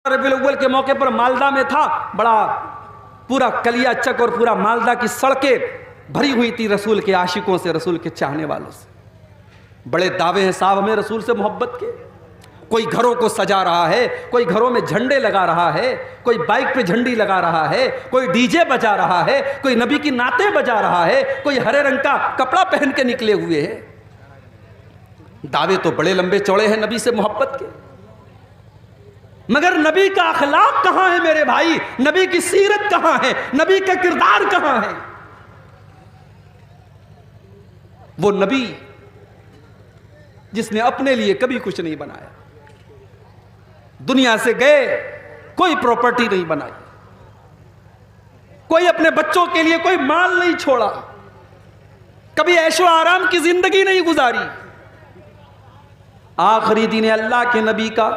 ربیع الاول کے موقع پر مالدہ میں تھا، بڑا پورا کلیا چک اور پورا مالدہ کی سڑکیں بھری ہوئی تھی رسول کے عاشقوں سے، رسول کے چاہنے والوں سے۔ بڑے دعوے ہیں صاحب ہمیں رسول سے محبت کے، کوئی گھروں کو سجا رہا ہے، کوئی گھروں میں جھنڈے لگا رہا ہے، کوئی بائک پہ جھنڈی لگا رہا ہے، کوئی ڈی جے بجا رہا ہے، کوئی نبی کی نعتیں بجا رہا ہے، کوئی ہرے رنگ کا کپڑا پہن کے نکلے ہوئے ہیں۔ دعوے تو بڑے لمبے چوڑے ہیں نبی سے محبت کے، مگر نبی کا اخلاق کہاں ہے میرے بھائی؟ نبی کی سیرت کہاں ہے؟ نبی کا کردار کہاں ہے؟ وہ نبی جس نے اپنے لیے کبھی کچھ نہیں بنایا، دنیا سے گئے کوئی پراپرٹی نہیں بنائی، کوئی اپنے بچوں کے لیے کوئی مال نہیں چھوڑا، کبھی عیش و آرام کی زندگی نہیں گزاری۔ آخری دن اللہ کے نبی کا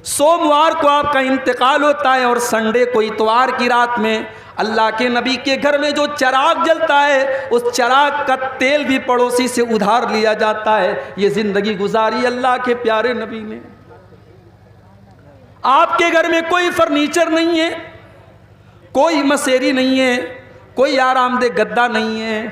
سوموار کو آپ کا انتقال ہوتا ہے، اور سنڈے کو اتوار کی رات میں اللہ کے نبی کے گھر میں جو چراغ جلتا ہے اس چراغ کا تیل بھی پڑوسی سے ادھار لیا جاتا ہے۔ یہ زندگی گزاری اللہ کے پیارے نبی نے۔ آپ کے گھر میں کوئی فرنیچر نہیں ہے، کوئی مسیری نہیں ہے، کوئی آرام دہ گدا نہیں ہے۔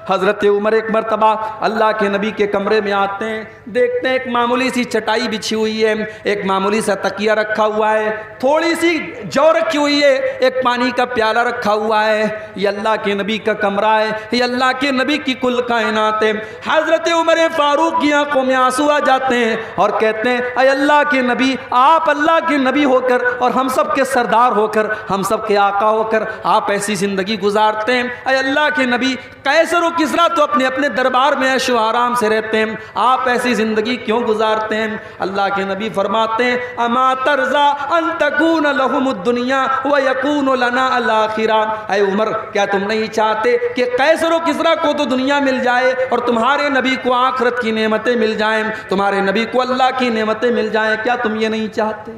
حضرت عمر ایک مرتبہ اللہ کے نبی کے کمرے میں آتے ہیں، دیکھتے ہیں ایک معمولی سی چٹائی بچھی ہوئی ہے، ایک معمولی سا تکیہ رکھا ہوا ہے، تھوڑی سی جو رکھی ہوئی ہے، ایک پانی کا پیالہ رکھا ہوا ہے۔ یہ اللہ کے نبی کا کمرہ ہے، یہ اللہ کے نبی کی کل کائنات ہے۔ حضرت عمر فاروق کی آنکھوں میں آنسو آ جاتے ہیں اور کہتے ہیں اے اللہ کے نبی، آپ اللہ کے نبی ہو کر اور ہم سب کے سردار ہو کر، ہم سب کے آقا ہو کر آپ ایسی زندگی گزارتے ہیں۔ اے اللہ کے نبی، قیصر و کسریٰ تو اپنے اپنے دربار میں عیش و آرام سے رہتے ہیں، آپ ایسی زندگی کیوں گزارتے ہیں؟ اللہ کے نبی فرماتے ہیں اما ترضا ان تکون لہم الدنیا ویکون لنا الاخرہ۔ اے عمر، کیا تم نہیں چاہتے کہ قیصر و کسریٰ کو تو دنیا مل جائے اور تمہارے نبی کو آخرت کی نعمتیں مل جائیں، تمہارے نبی کو اللہ کی نعمتیں مل جائیں؟ کیا تم یہ نہیں چاہتے؟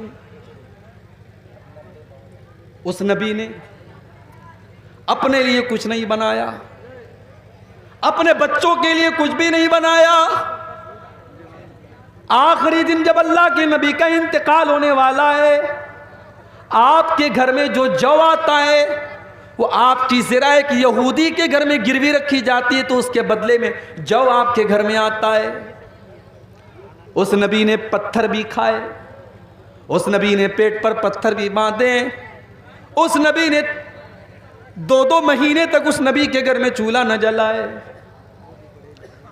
اس نبی نے اپنے لیے کچھ نہیں بنایا، اپنے بچوں کے لیے کچھ بھی نہیں بنایا۔ آخری دن جب اللہ کے نبی کا انتقال ہونے والا ہے، آپ کے گھر میں جو جو آتا ہے وہ آپ کی ذرا ایک یہودی کے گھر میں گروی رکھی جاتی ہے تو اس کے بدلے میں جو آپ کے گھر میں آتا ہے۔ اس نبی نے پتھر بھی کھائے، اس نبی نے پیٹ پر پتھر بھی باندھے، اس نبی نے 2 مہینے تک اس نبی کے گھر میں چولہا نہ جلائے۔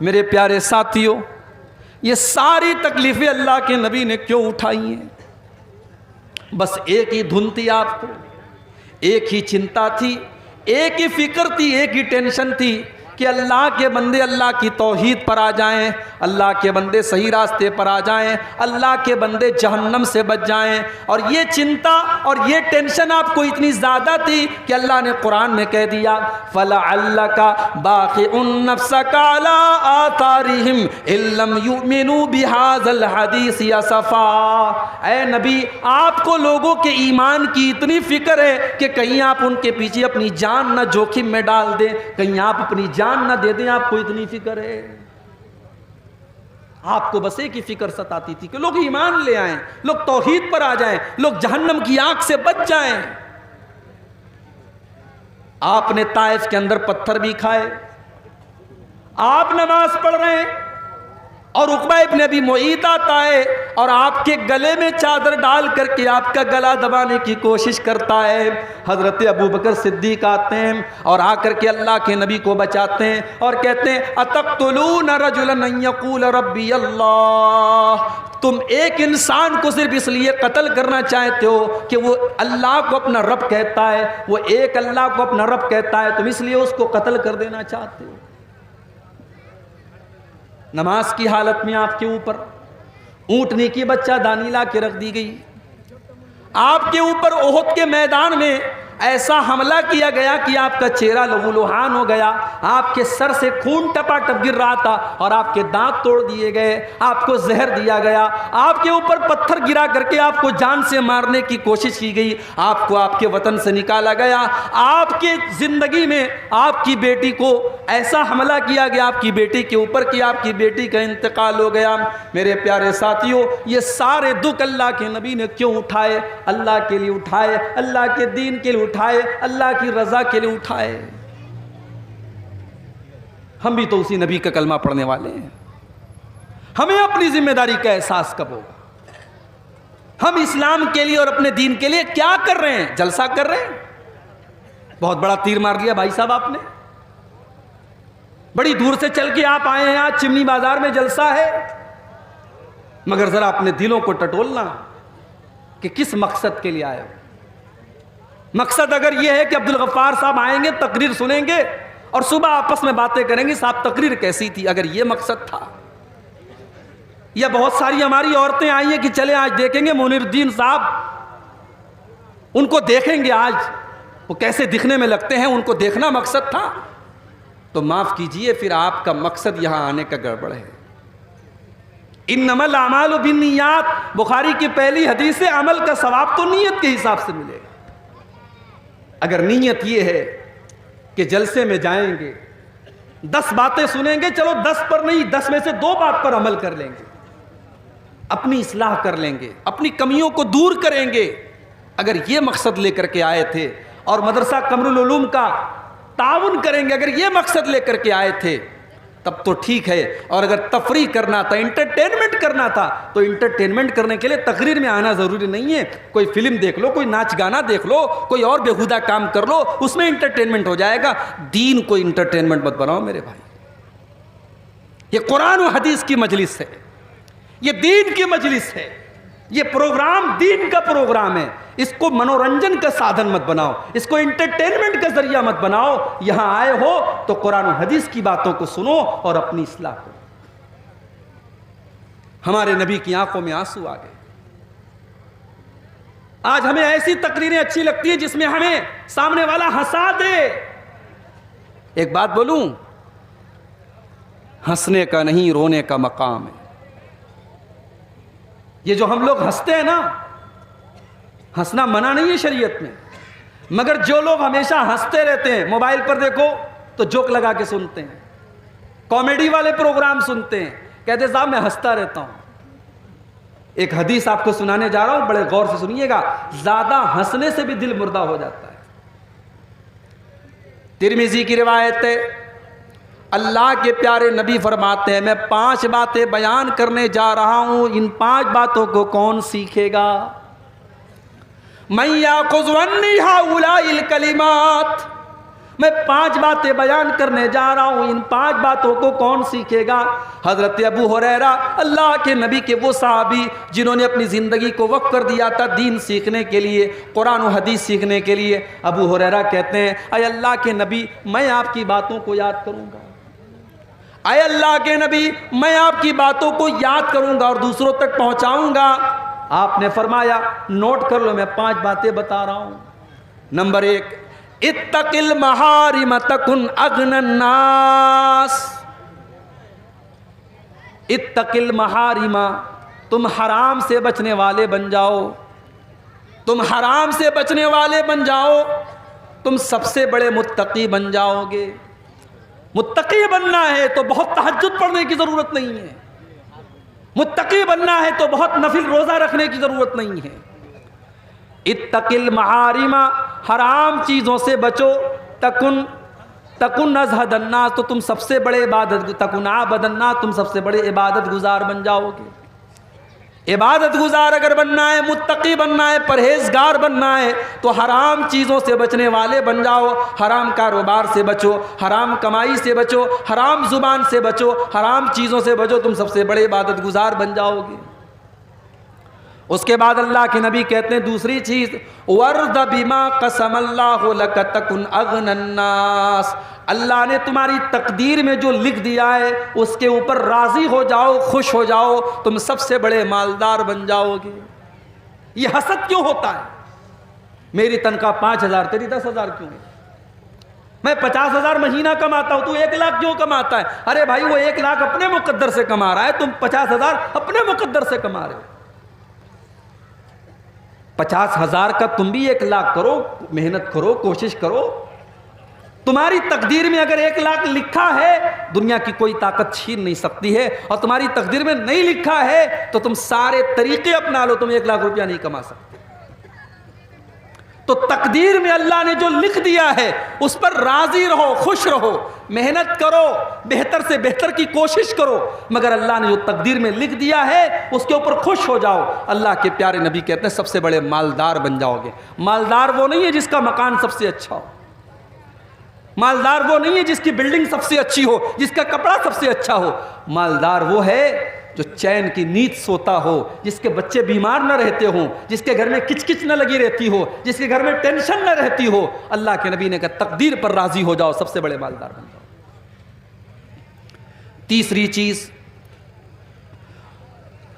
میرے پیارے ساتھیوں، یہ ساری تکلیفیں اللہ کے نبی نے کیوں اٹھائی ہیں؟ بس ایک ہی دھن تھی آپ کو، ایک ہی چنتا تھی، ایک ہی فکر تھی، ایک ہی ٹینشن تھی کہ اللہ کے بندے اللہ کی توحید پر آ جائیں، اللہ کے بندے صحیح راستے پر آ جائیں، اللہ کے بندے جہنم سے بچ جائیں۔ اور یہ چنتا اور یہ ٹینشن آپ کو اتنی زیادہ تھی کہ اللہ نے قرآن میں کہہ دیا فَلَعَلَّكَ بَاخِعٌ نَفْسَكَ عَلَىٰ آثَارِهِمْ إِن لَّمْ يُؤْمِنُوا بِهَٰذَا الْحَدِيثِ أَسَفًا۔ اے نبی، آپ کو لوگوں کے ایمان کی اتنی فکر ہے کہ کہیں آپ ان کے پیچھے اپنی جان نہ جوخم میں ڈال دیں، کہیں آپ اپنی جان نہ دے دیں، آپ کو اتنی فکر ہے۔ آپ کو بس ایک ہی فکر ستاتی تھی کہ لوگ ایمان لے آئیں، لوگ توحید پر آ جائیں، لوگ جہنم کی آگ سے بچ جائیں۔ آپ نے طائف کے اندر پتھر بھی کھائے، آپ نماز پڑھ رہے ہیں اور عقبہ ابن ابی معیط آتا ہے اور آپ کے گلے میں چادر ڈال کر کے آپ کا گلا دبانے کی کوشش کرتا ہے۔ حضرت ابو بکر صدیق آتے ہیں اور آ کر کے اللہ کے نبی کو بچاتے ہیں اور کہتے ہیں اتقتلون رجلا ان یقول ربی اللہ، تم ایک انسان کو صرف اس لیے قتل کرنا چاہتے ہو کہ وہ اللہ کو اپنا رب کہتا ہے، وہ ایک اللہ کو اپنا رب کہتا ہے، تم اس لیے اس کو قتل کر دینا چاہتے ہو۔ نماز کی حالت میں آپ کے اوپر اونٹنی کی بچہ دانی لا کے رکھ دی گئی، آپ کے اوپر احد کے میدان میں ایسا حملہ کیا گیا کہ آپ کا چہرہ لہولہان ہو گیا، آپ کے سر سے خون ٹپا ٹپ گر رہا تھا، اور آپ کے دانت توڑ دیے گئے، آپ کو زہر دیا گیا، آپ کے اوپر پتھر گرا کر کے آپ کو جان سے مارنے کی کوشش کی گئی، آپ کو آپ کے وطن سے نکالا گیا، آپ کی زندگی میں آپ کی بیٹی کو ایسا حملہ کیا گیا آپ کی بیٹی کے اوپر کہ آپ کی بیٹی کا انتقال ہو گیا۔ میرے پیارے ساتھیوں، یہ سارے دکھ اللہ کے نبی نے کیوں اٹھائے؟ اللہ کے لیے اٹھائے، اللہ کے دین کے لیے اٹھائے، اللہ کی رضا کے لیے اٹھائے۔ ہم بھی تو اسی نبی کا کلمہ پڑھنے والے ہیں، ہمیں اپنی ذمہ داری کا احساس کب ہوگا؟ ہم اسلام کے لیے اور اپنے دین کے لیے کیا کر رہے ہیں؟ جلسہ کر رہے ہیں؟ بہت بڑا تیر مار لیا بھائی صاحب آپ نے، بڑی دور سے چل کے آپ آئے ہیں، آج چمنی بازار میں جلسہ ہے، مگر ذرا اپنے دلوں کو ٹٹولنا کہ کس مقصد کے لیے آئے ہو۔ مقصد اگر یہ ہے کہ عبدالغفار صاحب آئیں گے، تقریر سنیں گے اور صبح آپس میں باتیں کریں گے صاحب تقریر کیسی تھی، اگر یہ مقصد تھا، یا بہت ساری ہماری عورتیں آئی ہیں کہ چلے آج دیکھیں گے منیر الدین صاحب، ان کو دیکھیں گے آج وہ کیسے دکھنے میں لگتے ہیں، ان کو دیکھنا مقصد تھا، تو معاف کیجئے پھر آپ کا مقصد یہاں آنے کا گڑبڑ ہے۔ انما الاعمال بالنیات، بخاری کی پہلی حدیث ہے، عمل کا ثواب تو نیت کے حساب سے ملے گا۔ اگر نیت یہ ہے کہ جلسے میں جائیں گے، 10 باتیں سنیں گے، چلو 10 پر نہیں، 10 میں سے 2 بات پر عمل کر لیں گے، اپنی اصلاح کر لیں گے، اپنی کمیوں کو دور کریں گے، اگر یہ مقصد لے کر کے آئے تھے، اور مدرسہ قمر العلوم کا تعاون کریں گے، اگر یہ مقصد لے کر کے آئے تھے تب تو ٹھیک ہے، اور اگر تفریح کرنا تھا، انٹرٹینمنٹ کرنا تھا، تو انٹرٹینمنٹ کرنے کے لیے تقریر میں آنا ضروری نہیں ہے، کوئی فلم دیکھ لو، کوئی ناچ گانا دیکھ لو، کوئی اور بےہودہ کام کر لو، اس میں انٹرٹینمنٹ ہو جائے گا۔ دین کو انٹرٹینمنٹ مت بناؤ میرے بھائی، یہ قرآن و حدیث کی مجلس ہے، یہ دین کی مجلس ہے، یہ پروگرام دین کا پروگرام ہے، اس کو منورنجن کا سادھن مت بناؤ، اس کو انٹرٹینمنٹ کا ذریعہ مت بناؤ۔ یہاں آئے ہو تو قرآن و حدیث کی باتوں کو سنو اور اپنی اصلاح کرو۔ ہمارے نبی کی آنکھوں میں آنسو آ گئے۔ آج ہمیں ایسی تقریریں اچھی لگتی ہیں جس میں ہمیں سامنے والا ہنسا دے۔ ایک بات بولوں، ہنسنے کا نہیں رونے کا مقام ہے۔ یہ جو ہم لوگ ہنستے ہیں نا، ہنسنا منع نہیں ہے شریعت میں، مگر جو لوگ ہمیشہ ہنستے رہتے ہیں، موبائل پر دیکھو تو جوک لگا کے سنتے ہیں، کامیڈی والے پروگرام سنتے ہیں، کہتے ہیں صاحب میں ہنستا رہتا ہوں۔ ایک حدیث آپ کو سنانے جا رہا ہوں، بڑے غور سے سنیے گا، زیادہ ہنسنے سے بھی دل مردہ ہو جاتا ہے۔ ترمذی کی روایت ہے، اللہ کے پیارے نبی فرماتے ہیں، میں 5 باتیں بیان کرنے جا رہا ہوں، ان 5 باتوں کو کون سیکھے گا؟ مَن یَأْخُذْ عَنِّی هَؤُلَاءِ الْکَلِمَاتِ، میں 5 باتیں بیان کرنے جا رہا ہوں، ان 5 باتوں کو کون سیکھے گا؟ حضرت ابو ہریرہ، اللہ کے نبی کے وہ صحابی جنہوں نے اپنی زندگی کو وقف کر دیا تھا دین سیکھنے کے لیے، قرآن و حدیث سیکھنے کے لیے، ابو ہریرہ کہتے ہیں، اے اللہ کے نبی میں آپ کی باتوں کو یاد کروں گا، اے اللہ کے نبی میں آپ کی باتوں کو یاد کروں گا اور دوسروں تک پہنچاؤں گا۔ آپ نے فرمایا نوٹ کر لو، میں 5 باتیں بتا رہا ہوں۔ نمبر 1، اتق المحارم تکن اغنى الناس، اتق المحارم، تم حرام سے بچنے والے بن جاؤ، تم حرام سے بچنے والے بن جاؤ، تم سب سے بڑے متقی بن جاؤ گے۔ متقی بننا ہے تو بہت تہجد پڑھنے کی ضرورت نہیں ہے، متقی بننا ہے تو بہت نفل روزہ رکھنے کی ضرورت نہیں ہے۔ اتق المحارم، حرام چیزوں سے بچو، تکن ازہد الناس، تو تم سب سے بڑے تکن عابد الناس، تم سب سے بڑے عبادت گزار بن جاؤ گے۔ عبادت گزار اگر بننا ہے، متقی بننا ہے، پرہیزگار بننا ہے تو حرام چیزوں سے بچنے والے بن جاؤ، حرام کاروبار سے بچو، حرام کمائی سے بچو، حرام زبان سے بچو، حرام چیزوں سے بچو، تم سب سے بڑے عبادت گزار بن جاؤ گے۔ اس کے بعد اللہ کے نبی کہتے ہیں دوسری چیز، وَرْضَ بِمَا قَسَمَ اللَّهُ لَكَ تَكُنْ أَغْنَى النَّاسِ، اللہ نے تمہاری تقدیر میں جو لکھ دیا ہے اس کے اوپر راضی ہو جاؤ، خوش ہو جاؤ، تم سب سے بڑے مالدار بن جاؤ گے۔ یہ حسد کیوں ہوتا ہے؟ میری تنخواہ 5,000 تیری 10,000 کیوں ہے؟ میں 50,000 مہینہ کماتا ہوں، تو 1 لاکھ کیوں کماتا ہے؟ ارے بھائی وہ 1 لاکھ اپنے مقدر سے کما رہا ہے، تم 50,000 اپنے مقدر سے کما رہے ہو۔ 50,000 کا تم بھی 1 لاکھ کرو، محنت کرو، کوشش کرو۔ تمہاری تقدیر میں اگر 1 لاکھ لکھا ہے دنیا کی کوئی طاقت چھین نہیں سکتی ہے، اور تمہاری تقدیر میں نہیں لکھا ہے تو تم سارے طریقے اپنا لو، تم 1 لاکھ روپیہ نہیں کما سکتے۔ تو تقدیر میں اللہ نے جو لکھ دیا ہے اس پر راضی رہو، خوش رہو، محنت کرو، بہتر سے بہتر کی کوشش کرو، مگر اللہ نے جو تقدیر میں لکھ دیا ہے اس کے اوپر خوش ہو جاؤ۔ اللہ کے پیارے نبی کہتے ہیں سب سے بڑے مالدار بن جاؤ گے۔ مالدار وہ نہیں ہے جس کا مکان سب سے اچھا ہو، مالدار وہ نہیں ہے جس کی بلڈنگ سب سے اچھی ہو، جس کا کپڑا سب سے اچھا ہو۔ مالدار وہ ہے جو چین کی نیند سوتا ہو، جس کے بچے بیمار نہ رہتے ہوں، جس کے گھر میں کچ کچ نہ لگی رہتی ہو، جس کے گھر میں ٹینشن نہ رہتی ہو۔ اللہ کے نبی نے کہا تقدیر پر راضی ہو جاؤ، سب سے بڑے مالدار بن جاؤ۔ تیسری چیز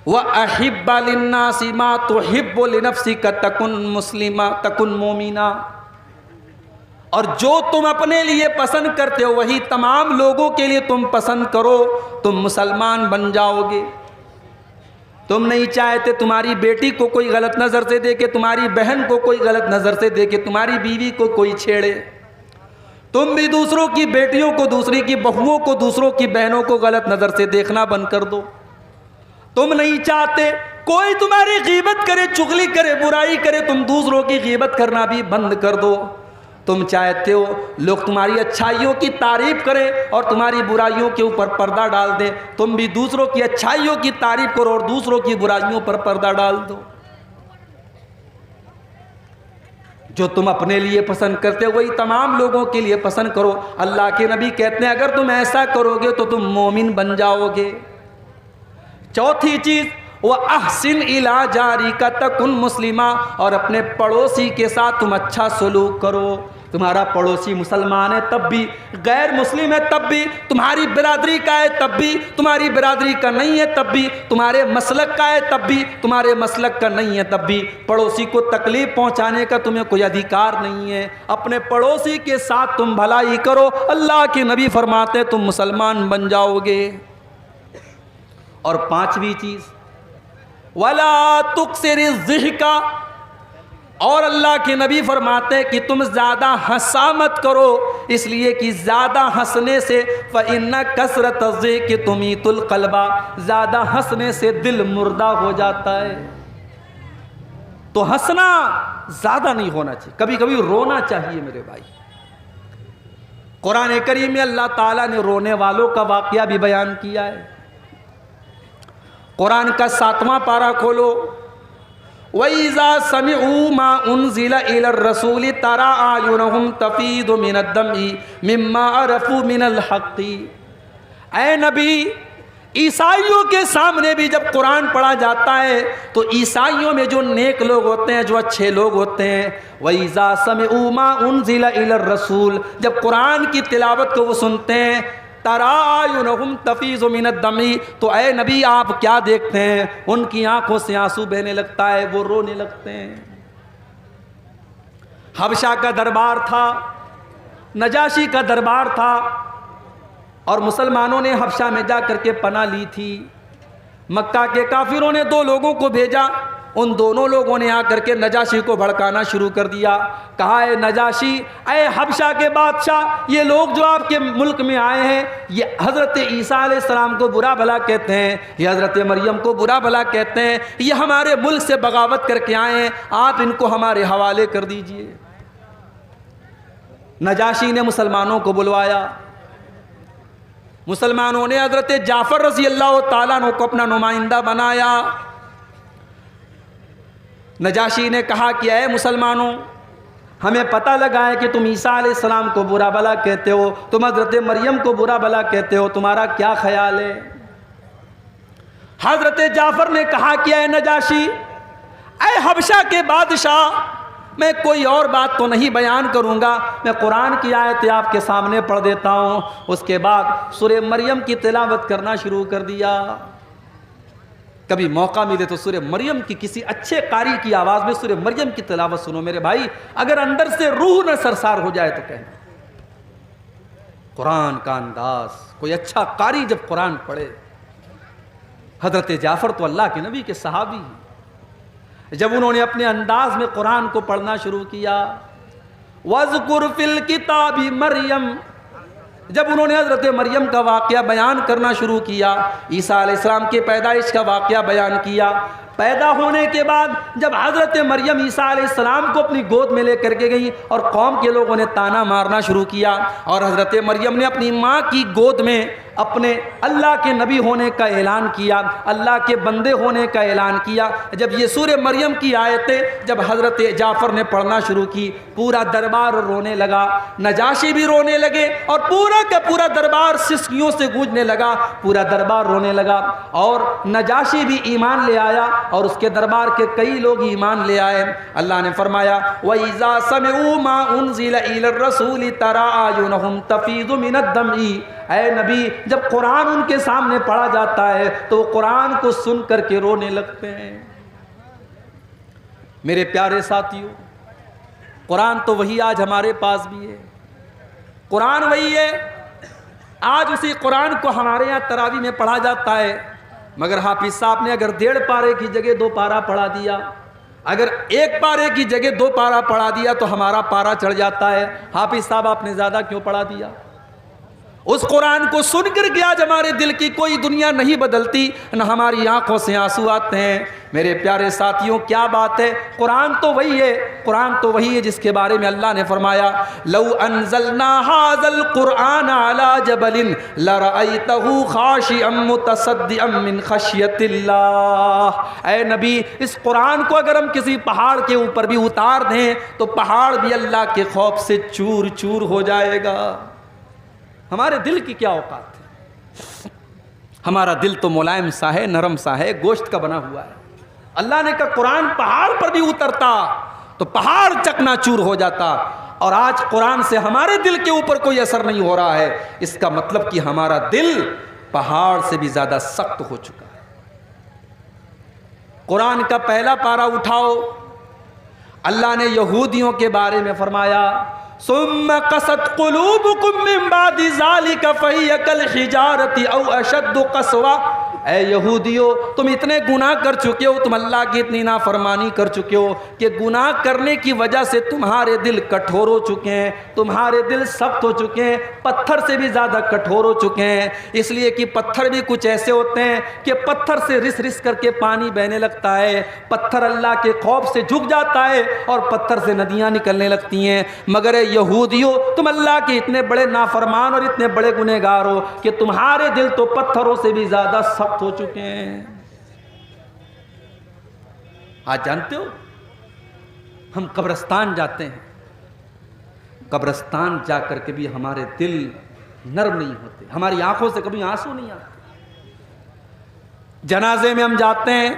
وَأَحِبَّ لِلنَّاسِ مَا تُحِبُّ لِنَفْسِكَ تَكُنْ مُسْلِمًا تَكُنْ مُؤْمِنًا، اور جو تم اپنے لیے پسند کرتے ہو وہی تمام لوگوں کے لیے تم پسند کرو، تم مسلمان بن جاؤ گے۔ تم نہیں چاہتے تمہاری بیٹی کو کوئی غلط نظر سے دیکھے، تمہاری بہن کو کوئی غلط نظر سے دیکھے، تمہاری بیوی کو کوئی چھیڑے۔ تم بھی دوسروں کی بیٹیوں کو، دوسری کی بہوؤں کو، دوسروں کی بہنوں کو غلط نظر سے دیکھنا بند کر دو۔ تم نہیں چاہتے کوئی تمہاری غیبت کرے، چغلی کرے، برائی کرے، تم دوسروں کی غیبت کرنا بھی بند کر دو۔ تم چاہتے ہو لوگ تمہاری اچھائیوں کی تعریف کریں اور تمہاری برائیوں کے اوپر پردہ ڈال دیں، تم بھی دوسروں کی اچھائیوں کی تعریف کرو اور دوسروں کی برائیوں پر پردہ ڈال دو۔ جو تم اپنے لیے پسند کرتے ہو وہی تمام لوگوں کے لیے پسند کرو۔ اللہ کے نبی کہتے ہیں اگر تم ایسا کرو گے تو تم مومن بن جاؤ گے۔ چوتھی چیز وَأَحْسِنْ إِلَىٰ جَارِكَ تَكُنْ مُسْلِمًا، اور اپنے پڑوسی کے ساتھ تم اچھا سلوک کرو۔ تمہارا پڑوسی مسلمان ہے تب بھی، غیر مسلم ہے تب بھی، تمہاری برادری کا ہے تب بھی، تمہاری برادری کا نہیں ہے تب بھی، تمہارے مسلک کا ہے تب بھی، تمہارے مسلک کا نہیں ہے تب بھی، پڑوسی کو تکلیف پہنچانے کا تمہیں کوئی ادھیکار نہیں ہے۔ اپنے پڑوسی کے ساتھ تم بھلائی کرو، اللہ کے نبی فرماتے ہیں تم مسلمان بن جاؤ گے۔ اور پانچویں چیز وَلَا تُكْثِرِ الضِّحْكَ، اور اللہ کے نبی فرماتے ہیں کہ تم زیادہ ہنسا مت کرو، اس لیے کہ زیادہ ہنسنے سے فَإِنَّ كَثْرَةَ الضِّحْكِ تُمِيتُ الْقَلْبَ، زیادہ ہنسنے سے دل مردہ ہو جاتا ہے۔ تو ہنسنا زیادہ نہیں ہونا چاہیے، کبھی کبھی رونا چاہیے میرے بھائی۔ قرآن کریم میں اللہ تعالیٰ نے رونے والوں کا واقعہ بھی بیان کیا ہے۔ قرآن کا 7واں پارہ کھولو، وَإِذَا سَمِعُوا مَا أُنزِلَ إِلَى الرَّسُولِ تَرَىٰ أَعْيُنَهُمْ تَفِيضُ مِنَ الدَّمْعِ مِمَّا عَرَفُوا مِنَ الْحَقِّ، اے نبی عیسائیوں کے سامنے بھی جب قرآن پڑھا جاتا ہے تو عیسائیوں میں جو نیک لوگ ہوتے ہیں، جو اچھے لوگ ہوتے ہیں، وَإِذَا سَمِعُوا مَا أُنزِلَ إِلَى الرَّسُولِ، جب قرآن کی تلاوت کو وہ سنتے ہیں، تَرَىٰ أَعْيُنَهُمْ تَفِيضُ مِنَ الدَّمْعِ، تو اے نبی آپ کیا دیکھتے ہیں؟ ان کی آنکھوں سے آنسو بہنے لگتا ہے، وہ رونے لگتے ہیں۔ حبشہ کا دربار تھا، نجاشی کا دربار تھا، اور مسلمانوں نے حبشہ میں جا کر کے پناہ لی تھی۔ مکہ کے کافروں نے 2 لوگوں کو بھیجا، ان دونوں لوگوں نے آ کر کے نجاشی کو بھڑکانا شروع کر دیا۔ کہا اے نجاشی، اے حبشہ کے بادشاہ، یہ لوگ جو آپ کے ملک میں آئے ہیں یہ حضرت عیسیٰ علیہ السلام کو برا بھلا کہتے ہیں، یہ حضرت مریم کو برا بھلا کہتے ہیں، یہ ہمارے ملک سے بغاوت کر کے آئے ہیں، آپ ان کو ہمارے حوالے کر دیجئے۔ نجاشی نے مسلمانوں کو بلوایا، مسلمانوں نے حضرت جعفر رضی اللہ تعالیٰ عنہ کو اپنا نمائندہ بنایا۔ نجاشی نے کہا کہ اے مسلمانوں، ہمیں پتہ لگا ہے کہ تم عیسیٰ علیہ السلام کو برا بھلا کہتے ہو، تم حضرت مریم کو برا بھلا کہتے ہو، تمہارا کیا خیال ہے؟ حضرت جعفر نے کہا کہ اے نجاشی، اے حبشہ کے بادشاہ، میں کوئی اور بات تو نہیں بیان کروں گا، میں قرآن کی آیت آپ کے سامنے پڑھ دیتا ہوں۔ اس کے بعد سورہ مریم کی تلاوت کرنا شروع کر دیا۔ کبھی موقع ملے تو سورہ مریم کی کسی اچھے قاری کی آواز میں سورہ مریم کی تلاوت سنو میرے بھائی، اگر اندر سے روح نہ سرسار ہو جائے تو کہنا۔ قرآن کا انداز، کوئی اچھا قاری جب قرآن پڑھے، حضرت جعفر تو اللہ کے نبی کے صحابی ہیں، جب انہوں نے اپنے انداز میں قرآن کو پڑھنا شروع کیا، وَاذْكُرْ فِي الْكِتَابِ مریم، جب انہوں نے حضرت مریم کا واقعہ بیان کرنا شروع کیا، عیسیٰ علیہ السلام کے پیدائش کا واقعہ بیان کیا، پیدا ہونے کے بعد جب حضرت مریم عیسیٰ علیہ السلام کو اپنی گود میں لے کر کے گئی اور قوم کے لوگوں نے تانا مارنا شروع کیا، اور حضرت مریم نے اپنی ماں کی گود میں اپنے اللہ کے نبی ہونے کا اعلان کیا، اللہ کے بندے ہونے کا اعلان کیا، جب یہ سورہ مریم کی آیتیں جب حضرت جعفر نے پڑھنا شروع کی، پورا دربار رونے لگا، نجاشی بھی رونے لگے، اور پورا کا پورا دربار سسکیوں سے گونجنے لگا، پورا دربار رونے لگا، اور نجاشی بھی ایمان لے آیا اور اس کے دربار کے کئی لوگ ایمان لے آئے۔ اللہ نے فرمایا وَإِذَا سَمِعُوا مَا أُنزِلَ إِلَى الرَّسُولِ تَرَىٰ أَعْيُنَهُمْ تَفِيضُ مِنَ الدَّمْعِ، اے نبی جب قرآن ان کے سامنے پڑھا جاتا ہے تو وہ قرآن کو سن کر کے رونے لگتے ہیں۔ میرے پیارے ساتھیوں، قرآن تو وہی آج ہمارے پاس بھی ہے، قرآن وہی ہے، آج اسی قرآن کو ہمارے یہاں تراویح میں پڑھا جاتا ہے، مگر حافظ صاحب نے اگر 1.5 پارے کی جگہ 2 پارا پڑھا دیا، اگر 1 پارے کی جگہ 2 پارا پڑھا دیا تو ہمارا پارا چڑھ جاتا ہے۔ حافظ صاحب آپ نے زیادہ کیوں پڑھا دیا؟ اس قرآن کو سن کر کے آج ہمارے دل کی کوئی دنیا نہیں بدلتی، نہ ہماری آنکھوں سے آنسو آتے ہیں۔ میرے پیارے ساتھیوں، کیا بات ہے، قرآن تو وہی ہے، قرآن تو وہی ہے جس کے بارے میں اللہ نے فرمایا لو انزلنا هذا القرآن على جبل لرأيته خاشعا متصدعا من خشیۃ اللہ۔ اے نبی، اس قرآن کو اگر ہم کسی پہاڑ کے اوپر بھی اتار دیں تو پہاڑ بھی اللہ کے خوف سے چور چور ہو جائے گا۔ ہمارے دل کی کیا اوقات ہے، ہمارا دل تو ملائم سا ہے، نرم سا ہے، گوشت کا بنا ہوا ہے۔ اللہ نے کہا قرآن پہاڑ پر بھی اترتا تو پہاڑ چکنا چور ہو جاتا، اور آج قرآن سے ہمارے دل کے اوپر کوئی اثر نہیں ہو رہا ہے، اس کا مطلب کہ ہمارا دل پہاڑ سے بھی زیادہ سخت ہو چکا ہے۔ قرآن کا پہلا پارہ اٹھاؤ، اللہ نے یہودیوں کے بارے میں فرمایا ثم قست قلوبكم من بعد ذلك فهي كالحجارة او اشد قسوة۔ اے یہودیو، تم اتنے گناہ کر چکے ہو، تم اللہ کی اتنی نافرمانی کر چکے ہو کہ گناہ کرنے کی وجہ سے تمہارے دل کٹھور ہو چکے ہیں، تمہارے دل سخت ہو چکے ہیں، پتھر سے بھی زیادہ کٹھور ہو چکے ہیں، اس لیے کہ پتھر بھی کچھ ایسے ہوتے ہیں کہ پتھر سے رس رس کر کے پانی بہنے لگتا ہے، پتھر اللہ کے خوف سے جھک جاتا ہے اور پتھر سے ندیاں نکلنے لگتی ہیں، مگر اے یہودیو، تم اللہ کے اتنے بڑے نافرمان اور اتنے بڑے گنہگار ہو کہ تمہارے دل تو پتھروں سے بھی زیادہ سخت ہو چکے ہیں۔ آج جانتے ہو، ہم قبرستان جاتے ہیں، قبرستان جا کر کے بھی ہمارے دل نرم نہیں ہوتے، ہماری آنکھوں سے کبھی آنسو نہیں آتے۔ جنازے میں ہم جاتے ہیں،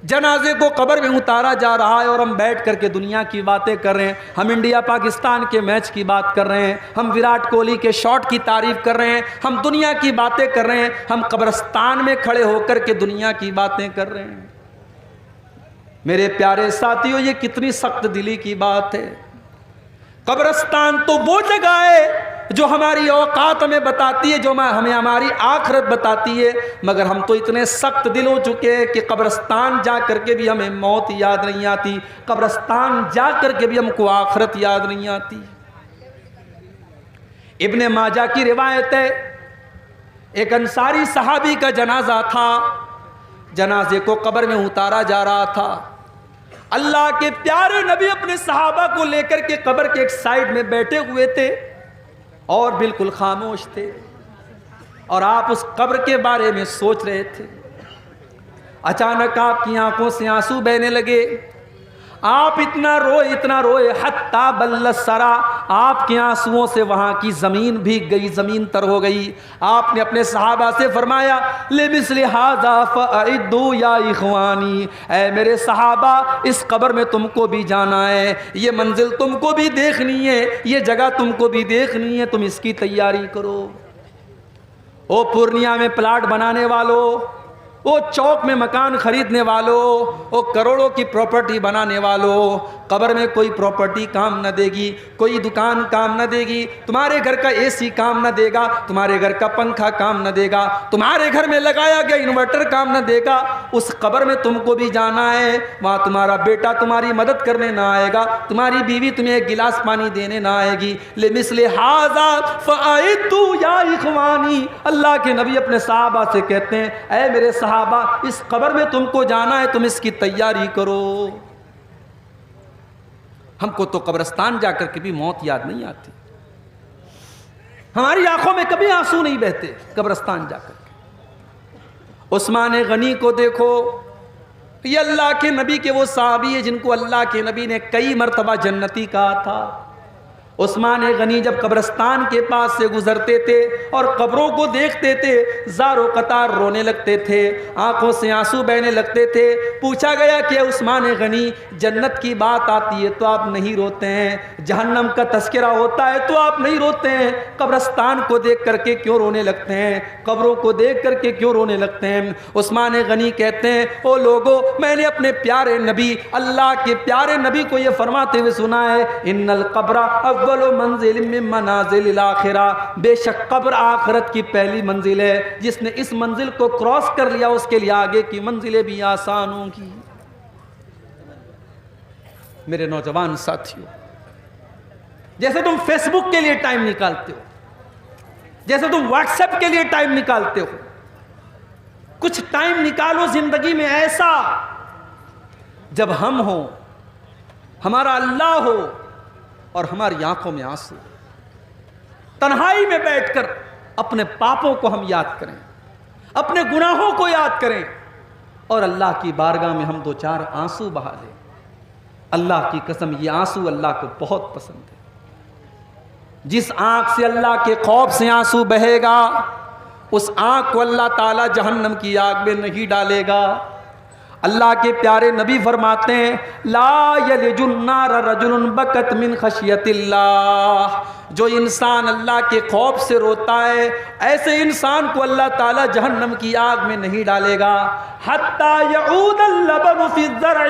جنازے کو قبر میں اتارا جا رہا ہے اور ہم بیٹھ کر کے دنیا کی باتیں کر رہے ہیں، ہم انڈیا پاکستان کے میچ کی بات کر رہے ہیں، ہم وراٹ کوہلی کے شاٹ کی تعریف کر رہے ہیں، ہم دنیا کی باتیں کر رہے ہیں، ہم قبرستان میں کھڑے ہو کر کے دنیا کی باتیں کر رہے ہیں۔ میرے پیارے ساتھیوں، یہ کتنی سخت دلی کی بات ہے۔ قبرستان تو وہ جگہ ہے جو ہماری اوقات ہمیں بتاتی ہے، جو ہمیں ہماری آخرت بتاتی ہے، مگر ہم تو اتنے سخت دل ہو چکے ہیں کہ قبرستان جا کر کے بھی ہمیں موت یاد نہیں آتی، قبرستان جا کر کے بھی ہم کو آخرت یاد نہیں آتی۔ ابن ماجہ کی روایت ہے، ایک انصاری صحابی کا جنازہ تھا، جنازے کو قبر میں اتارا جا رہا تھا، اللہ کے پیارے نبی اپنے صحابہ کو لے کر کے قبر کے ایک سائیڈ میں بیٹھے ہوئے تھے اور بالکل خاموش تھے، اور آپ اس قبر کے بارے میں سوچ رہے تھے۔ اچانک آپ کی آنکھوں سے آنسو بہنے لگے، آپ اتنا روئے حتی بل الثری، آپ کے آنسوؤں سے وہاں کی زمین بھیگ گئی، زمین تر ہو گئی۔ آپ نے اپنے صحابہ سے فرمایا لمثل ھذا فاعدوا یا اخوانی، اے میرے صحابہ، اس قبر میں تم کو بھی جانا ہے، یہ منزل تم کو بھی دیکھنی ہے، یہ جگہ تم کو بھی دیکھنی ہے، تم اس کی تیاری کرو۔ او پورنیا میں پلاٹ بنانے والو، وہ چوک میں مکان خریدنے والوں، وہ کروڑوں کی پراپرٹی بنانے والوں، قبر میں کوئی پراپرٹی کام نہ دے گی، کوئی دکان کام نہ دے گی، تمہارے گھر کا اے سی کام نہ دے گا، تمہارے گھر کا پنکھا کام نہ دے گا، تمہارے گھر میں لگایا گیا انورٹر کام نہ دے گا۔ اس قبر میں تم کو بھی جانا ہے، وہاں تمہارا بیٹا تمہاری مدد کرنے نہ آئے گا، تمہاری بیوی تمہیں ایک گلاس پانی دینے نہ آئے گی۔ لمثل ھذا فاعدوا یا اخوانی، اللہ کے نبی اپنے صحابہ سے کہتے ہیں اے میرے صحابہ، اس قبر میں تم کو جانا ہے، تم اس کی تیاری کرو۔ ہم کو تو قبرستان جا کر کے بھی موت یاد نہیں آتی، ہماری آنکھوں میں کبھی آنسو نہیں بہتے قبرستان جا کر کے۔ عثمان غنی کو دیکھو، یہ اللہ کے نبی کے وہ صحابی ہیں جن کو اللہ کے نبی نے کئی مرتبہ جنتی کہا تھا۔ عثمان غنی جب قبرستان کے پاس سے گزرتے تھے اور قبروں کو دیکھتے تھے، زار و قطار رونے لگتے تھے، آنکھوں سے آنسو بہنے لگتے تھے۔ پوچھا گیا کہ عثمان غنی، جنت کی بات آتی ہے تو آپ نہیں روتے ہیں، جہنم کا تذکرہ ہوتا ہے تو آپ نہیں روتے ہیں، قبرستان کو دیکھ کر کے کیوں رونے لگتے ہیں، قبروں کو دیکھ کر کے کیوں رونے لگتے ہیں؟ عثمان غنی کہتے ہیں او لوگو، میں نے اپنے پیارے نبی، اللہ کے پیارے نبی کو یہ فرماتے ہوئے سنا ہے، ان القبر اول منزل من منازل الاخرہ، بے شک قبر آخرت کی پہلی منزل ہے، جس نے اس منزل کو کراس کر لیا اس کے لیے آگے کی منزلیں بھی آسان ہوں گی۔ میرے نوجوان ساتھیوں، جیسے تم فیس بک کے لیے ٹائم نکالتے ہو، جیسے تم واٹس ایپ کے لیے ٹائم نکالتے ہو، کچھ ٹائم نکالو زندگی میں ایسا جب ہم ہوں، ہمارا اللہ ہو اور ہماری آنکھوں میں آنسو، تنہائی میں بیٹھ کر اپنے پاپوں کو ہم یاد کریں، اپنے گناہوں کو یاد کریں اور اللہ کی بارگاہ میں ہم دو چار آنسو بہا لیں۔ اللہ کی قسم یہ آنسو اللہ کو بہت پسند ہے۔ جس آنکھ سے اللہ کے خوف سے آنسو بہے گا، اس آنکھ کو اللہ تعالی جہنم کی آگ میں نہیں ڈالے گا۔ اللہ کے پیارے نبی فرماتے ہیں لا یلج النار رجل بکت من خشیت اللہ، جو انسان اللہ کے خوف سے روتا ہے ایسے انسان کو اللہ تعالی جہنم کی آگ میں نہیں ڈالے گا۔ حتی یعود اللبن فی الزرع،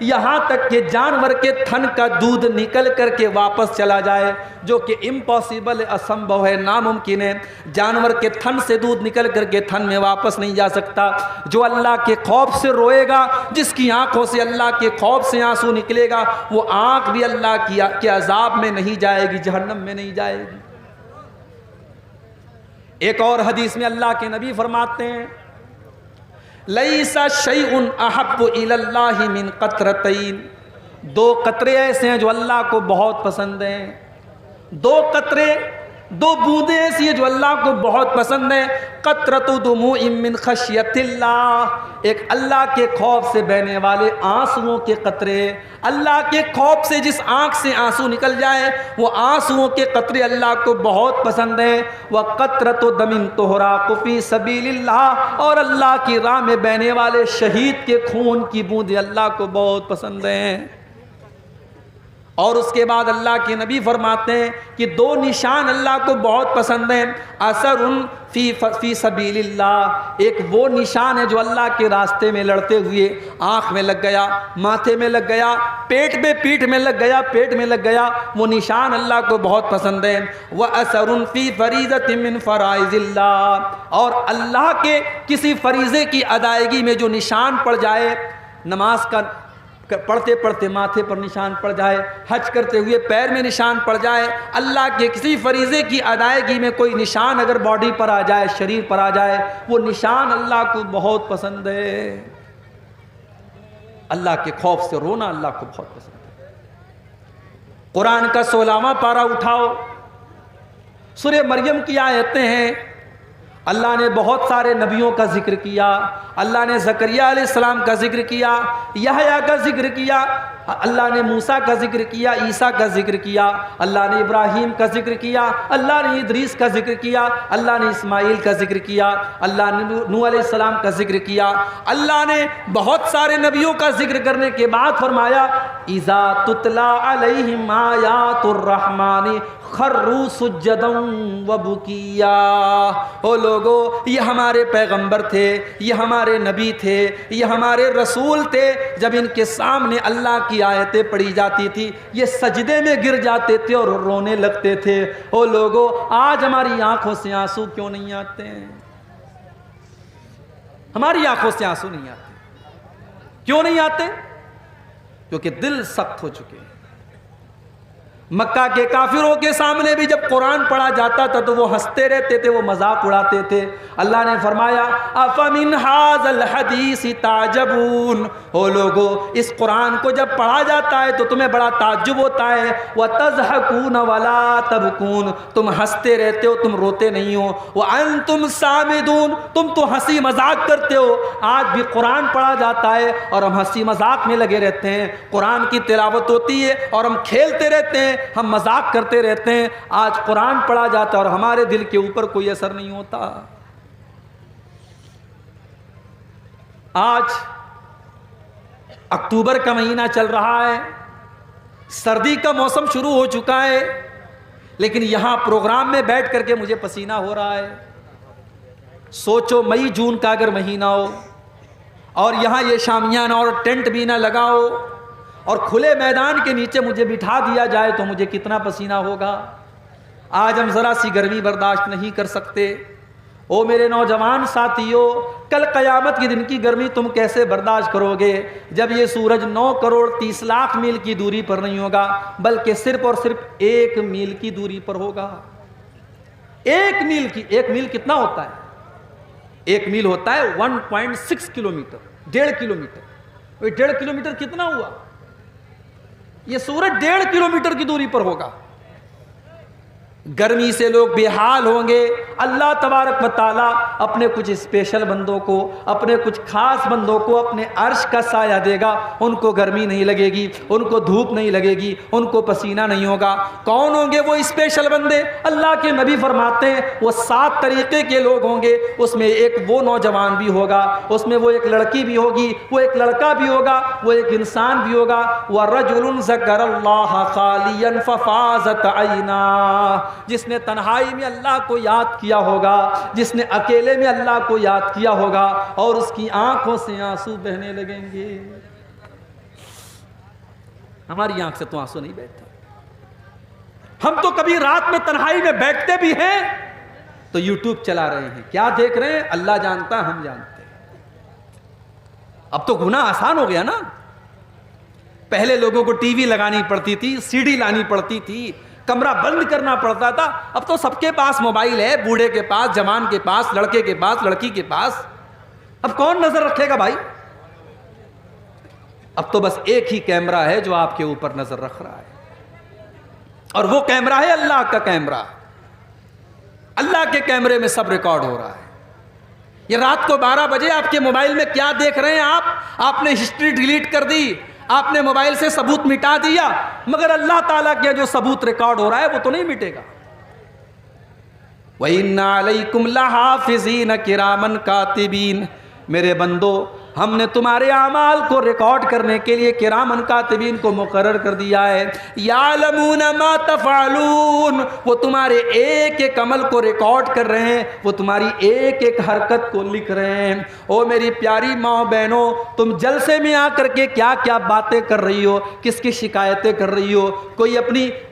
یہاں تک کہ جانور کے تھن کا دودھ نکل کر کے واپس چلا جائے، جو کہ امپاسبل ہے، اسمبھو ہے، ناممکن ہے، جانور کے تھن سے دودھ نکل کر کے تھن میں واپس نہیں جا سکتا۔ جو اللہ کے خوف سے روئے گا، جس کی آنکھوں سے اللہ کے خوف سے آنسو نکلے گا، وہ آنکھ بھی اللہ کے عذاب میں نہیں جائے گی، جہنم میں نہیں جائے گی۔ ایک اور حدیث میں اللہ کے نبی فرماتے ہیں لیس شیء احب الی اللہ من قطرتین، دو قطرے ایسے ہیں جو اللہ کو بہت پسند ہیں، دو قطرے، دو بوندیں ایسی ہیں جو اللہ کو بہت پسند ہیں، قطرۃ دموع من خشیت اللہ، ایک اللہ کے خوف سے بہنے والے آنسوؤں کے قطرے، اللہ کے خوف سے جس آنکھ سے آنسو نکل جائے وہ آنسوؤں کے قطرے اللہ کو بہت پسند ہیں۔ وقطرۃ دم تحراق فی سبیل اللہ، اور اللہ کی راہ میں بہنے والے شہید کے خون کی بوندیں اللہ کو بہت پسند ہیں۔ اور اس کے بعد اللہ کے نبی فرماتے ہیں کہ دو نشان اللہ کو بہت پسند ہیں، اثر فی سبیل اللہ، ایک وہ نشان ہے جو اللہ کے راستے میں لڑتے ہوئے آنکھ میں لگ گیا، ماتھے میں لگ گیا، پیٹ میں، پیٹھ میں لگ گیا، پیٹ میں لگ گیا، وہ نشان اللہ کو بہت پسند ہے۔ وَأَثَرٌ فِي فَرِيضَةٍ مِّن فَرَائِضِ اللَّهِ، اور اللہ کے کسی فریضے کی ادائیگی میں جو نشان پڑ جائے، نماز کا پڑھتے پڑھتے ماتھے پر نشان پڑ جائے، حج کرتے ہوئے پیر میں نشان پڑ جائے، اللہ کے کسی فریضے کی ادائیگی میں کوئی نشان اگر باڈی پر آ جائے، شریر پر آ جائے، وہ نشان اللہ کو بہت پسند ہے۔ اللہ کے خوف سے رونا اللہ کو بہت پسند ہے۔ قرآن کا 16واں پارہ اٹھاؤ، سورہ مریم کی آیتیں ہیں، اللہ نے بہت سارے نبیوں کا ذکر کیا، اللہ نے زکریا علیہ السلام کا ذکر کیا، یحییٰ کا ذکر کیا، اللہ نے موسیٰ کا ذکر کیا، عیسیٰ کا ذکر کیا، اللہ نے ابراہیم کا ذکر کیا، اللہ نے ادریس کا ذکر کیا، اللہ نے اسماعیل کا ذکر کیا، اللہ نے نوح علیہ السلام کا ذکر کیا، اللہ نے بہت سارے نبیوں کا ذکر کرنے کے بعد فرمایا اذا تتلا علیہم آیات الرحمن خروا سجدا وبکیا۔ او لوگو، یہ ہمارے پیغمبر تھے، یہ ہمارے نبی تھے، یہ ہمارے رسول تھے، جب ان کے سامنے اللہ کی آیتیں پڑھی جاتی تھی یہ سجدے میں گر جاتے تھے اور رونے لگتے تھے۔ او لوگو، آج ہماری آنکھوں سے آنسو کیوں نہیں آتے ہیں؟ ہماری آنکھوں سے آنسو نہیں آتے، کیوں نہیں آتے؟ کیونکہ دل سخت ہو چکے ہیں۔ مکہ کے کافروں کے سامنے بھی جب قرآن پڑھا جاتا تھا تو وہ ہنستے رہتے تھے، وہ مذاق اڑاتے تھے۔ اللہ نے فرمایا افمن ھذا الحدیث تعجبون، او لوگو، اس قرآن کو جب پڑھا جاتا ہے تو تمہیں بڑا تعجب ہوتا ہے، وتضحکون ولا تبکون، تم ہنستے رہتے ہو، تم روتے نہیں ہو، وانتم سامدون، تم تو ہنسی مذاق کرتے ہو۔ آج بھی قرآن پڑھا جاتا ہے اور ہم ہنسی مذاق میں لگے رہتے ہیں، قرآن کی تلاوت ہوتی ہے اور ہم کھیلتے رہتے ہیں، ہم مذاق کرتے رہتے ہیں۔ آج قرآن پڑھا جاتا ہے اور ہمارے دل کے اوپر کوئی اثر نہیں ہوتا۔ آج اکتوبر کا مہینہ چل رہا ہے، سردی کا موسم شروع ہو چکا ہے، لیکن یہاں پروگرام میں بیٹھ کر کے مجھے پسینہ ہو رہا ہے۔ سوچو مئی جون کا اگر مہینہ ہو اور یہاں یہ شامیانہ اور ٹینٹ بھی نہ لگا ہو اور کھلے میدان کے نیچے مجھے بٹھا دیا جائے تو مجھے کتنا پسینہ ہوگا۔ آج ہم ذرا سی گرمی برداشت نہیں کر سکتے۔ او میرے نوجوان ساتھیو، کل قیامت کے دن کی گرمی تم کیسے برداشت کرو گے جب یہ سورج 9 کروڑ 30 لاکھ میل کی دوری پر نہیں ہوگا بلکہ صرف اور صرف 1 میل کی دوری پر ہوگا۔ 1 میل کتنا ہوتا ہے؟ 1 میل ہوتا ہے 1.6 کلومیٹر، 1.5 کلومیٹر۔ 1.5 کلومیٹر کتنا ہوا؟ یہ سورج 1.5 کلومیٹر کی دوری پر ہوگا۔ گرمی سے لوگ بے حال ہوں گے۔ اللہ تبارک و تعالیٰ اپنے کچھ اسپیشل بندوں کو، اپنے کچھ خاص بندوں کو اپنے عرش کا سایہ دے گا، ان کو گرمی نہیں لگے گی، ان کو دھوپ نہیں لگے گی، ان کو پسینہ نہیں ہوگا۔ کون ہوں گے وہ اسپیشل بندے؟ اللہ کے نبی فرماتے ہیں وہ 7 طریقے کے لوگ ہوں گے، اس میں ایک وہ نوجوان بھی ہوگا، اس میں وہ ایک لڑکی بھی ہوگی، وہ ایک لڑکا بھی ہوگا، وہ ایک انسان بھی ہوگا۔ وَرَجُلٌ ذَكَرَ اللَّهَ خَالِيًا فَفَاضَتْ عَيْنَاهُ، جس نے تنہائی میں اللہ کو یاد کیا ہوگا، جس نے اکیلے میں اللہ کو یاد کیا ہوگا اور اس کی آنکھوں سے آنسو بہنے لگیں گے۔ ہماری آنکھ سے تو آنسو نہیں بہتے۔ ہم تو کبھی رات میں تنہائی میں بیٹھتے بھی ہیں تو یوٹیوب چلا رہے ہیں، کیا دیکھ رہے ہیں اللہ جانتا ہے، ہم جانتے ہیں۔ اب تو گناہ آسان ہو گیا نا۔ پہلے لوگوں کو ٹی وی لگانی پڑتی تھی، سی ڈی لانی پڑتی تھی، کمرہ بند کرنا پڑتا تھا۔ اب تو سب کے پاس موبائل ہے، بوڑھے کے پاس، جوان کے پاس، لڑکے کے پاس، لڑکی کے پاس۔ اب کون نظر رکھے گا بھائی؟ اب تو بس ایک ہی کیمرہ ہے جو آپ کے اوپر نظر رکھ رہا ہے، اور وہ کیمرہ ہے اللہ کا کیمرہ۔ اللہ کے کیمرے میں سب ریکارڈ ہو رہا ہے۔ یہ رات کو 12 بجے آپ کے موبائل میں کیا دیکھ رہے ہیں آپ نے ہسٹری ڈیلیٹ کر دی، آپ نے موبائل سے ثبوت مٹا دیا، مگر اللہ تعالیٰ کے جو ثبوت ریکارڈ ہو رہا ہے وہ تو نہیں مٹے گا۔ وَإِنَّ عَلَيْكُمْ لَحَافِظِينَ كِرَامًا كَاتِبِينَ، میرے بندو، ہم نے تمہارے اعمال کو ریکارڈ کرنے کے لیے کرامن کاتبین کو مقرر کر دیا ہے۔ یعلمون ما تفعلون، وہ تمہارے ایک ایک عمل کو ریکارڈ کر رہے ہیں، وہ تمہاری ایک ایک حرکت کو لکھ رہے ہیں۔ او میری پیاری ماں بہنوں، تم جلسے میں آ کر کے کیا کیا باتیں کر رہی ہو، کس کی شکایتیں کر رہی ہو؟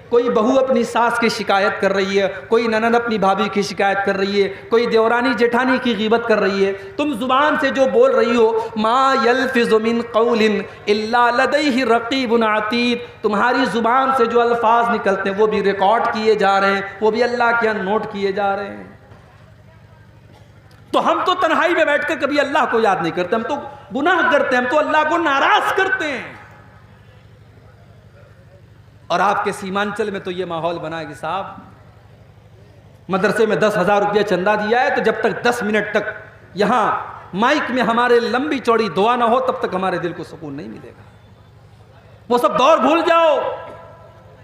کوئی بہو اپنی ساس کی شکایت کر رہی ہے، کوئی ننند اپنی بھابھی کی شکایت کر رہی ہے، کوئی دیورانی جیٹھانی کی غیبت کر رہی ہے۔ تم زبان سے جو بول رہی ہو، ما یلفظ من قول الا لدیہ رقیب عتید، تمہاری زبان سے جو الفاظ نکلتے ہیں وہ بھی ریکارڈ کیے جا رہے ہیں، وہ بھی اللہ کے یہاں نوٹ کیے جا رہے ہیں۔ تو ہم تو تنہائی میں بیٹھ کر کبھی اللہ کو یاد نہیں کرتے، ہم تو گناہ کرتے ہیں، ہم تو اللہ کو ناراض کرتے ہیں۔ اور آپ کے سیمانچل میں تو یہ ماحول بنا ہے کہ صاحب مدرسے میں 10,000 روپیہ چندہ دیا ہے تو جب تک 10 منٹ تک یہاں مائک میں ہمارے لمبی چوڑی دعا نہ ہو تب تک ہمارے دل کو سکون نہیں ملے گا۔ وہ سب دور بھول جاؤ.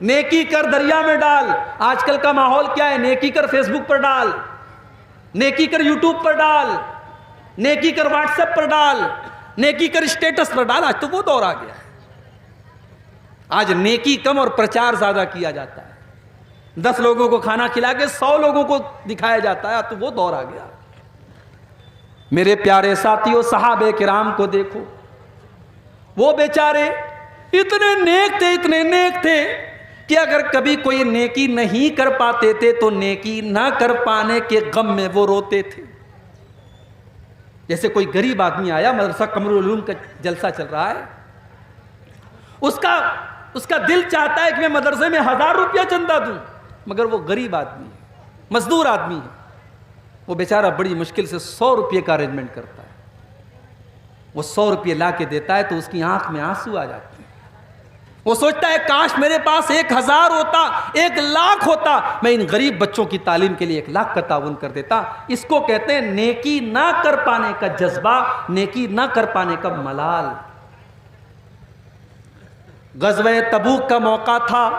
نیکی کر دریا میں ڈال. آج کل کا ماحول کیا ہے؟ نیکی کر فیس بک پر ڈال, نیکی کر یوٹیوب پر ڈال, نیکی کر واٹس ایپ پر ڈال, نیکی کر اسٹیٹس پر ڈال. آج تو وہ دور آ گیا ہے. آج نیکی کم اور پرچار زیادہ کیا جاتا ہے. 10 لوگوں کو کھانا کھلا کے 100 لوگوں کو دکھایا جاتا ہے. تو وہ دور آ گیا. میرے پیارے ساتھیوں, صحابہ کرام کو دیکھو, وہ بیچارے اتنے نیک تھے کہ اگر کبھی کوئی نیکی نہیں کر پاتے تھے تو نیکی نہ کر پانے کے غم میں وہ روتے تھے. جیسے کوئی غریب آدمی آیا, مدرسہ قمر العلوم کا جلسہ چل رہا ہے, اس کا دل چاہتا ہے کہ میں مدرسے میں 1000 روپیہ چندہ دوں, مگر وہ غریب آدمی ہے, مزدور آدمی ہے. وہ بیچارہ بڑی مشکل سے 100 روپے کا ارینجمنٹ کرتا ہے. وہ 100 روپے لا کے دیتا ہے تو اس کی آنکھ میں آنسو آ جاتے ہیں. وہ سوچتا ہے کاش میرے پاس 1000 ہوتا, 1,00,000 ہوتا, میں ان غریب بچوں کی تعلیم کے لیے 1,00,000 کا تعاون کر دیتا. اس کو کہتے ہیں نیکی نہ کر پانے کا جذبہ, نیکی نہ کر پانے کا ملال. غزوہ تبوک کا موقع تھا.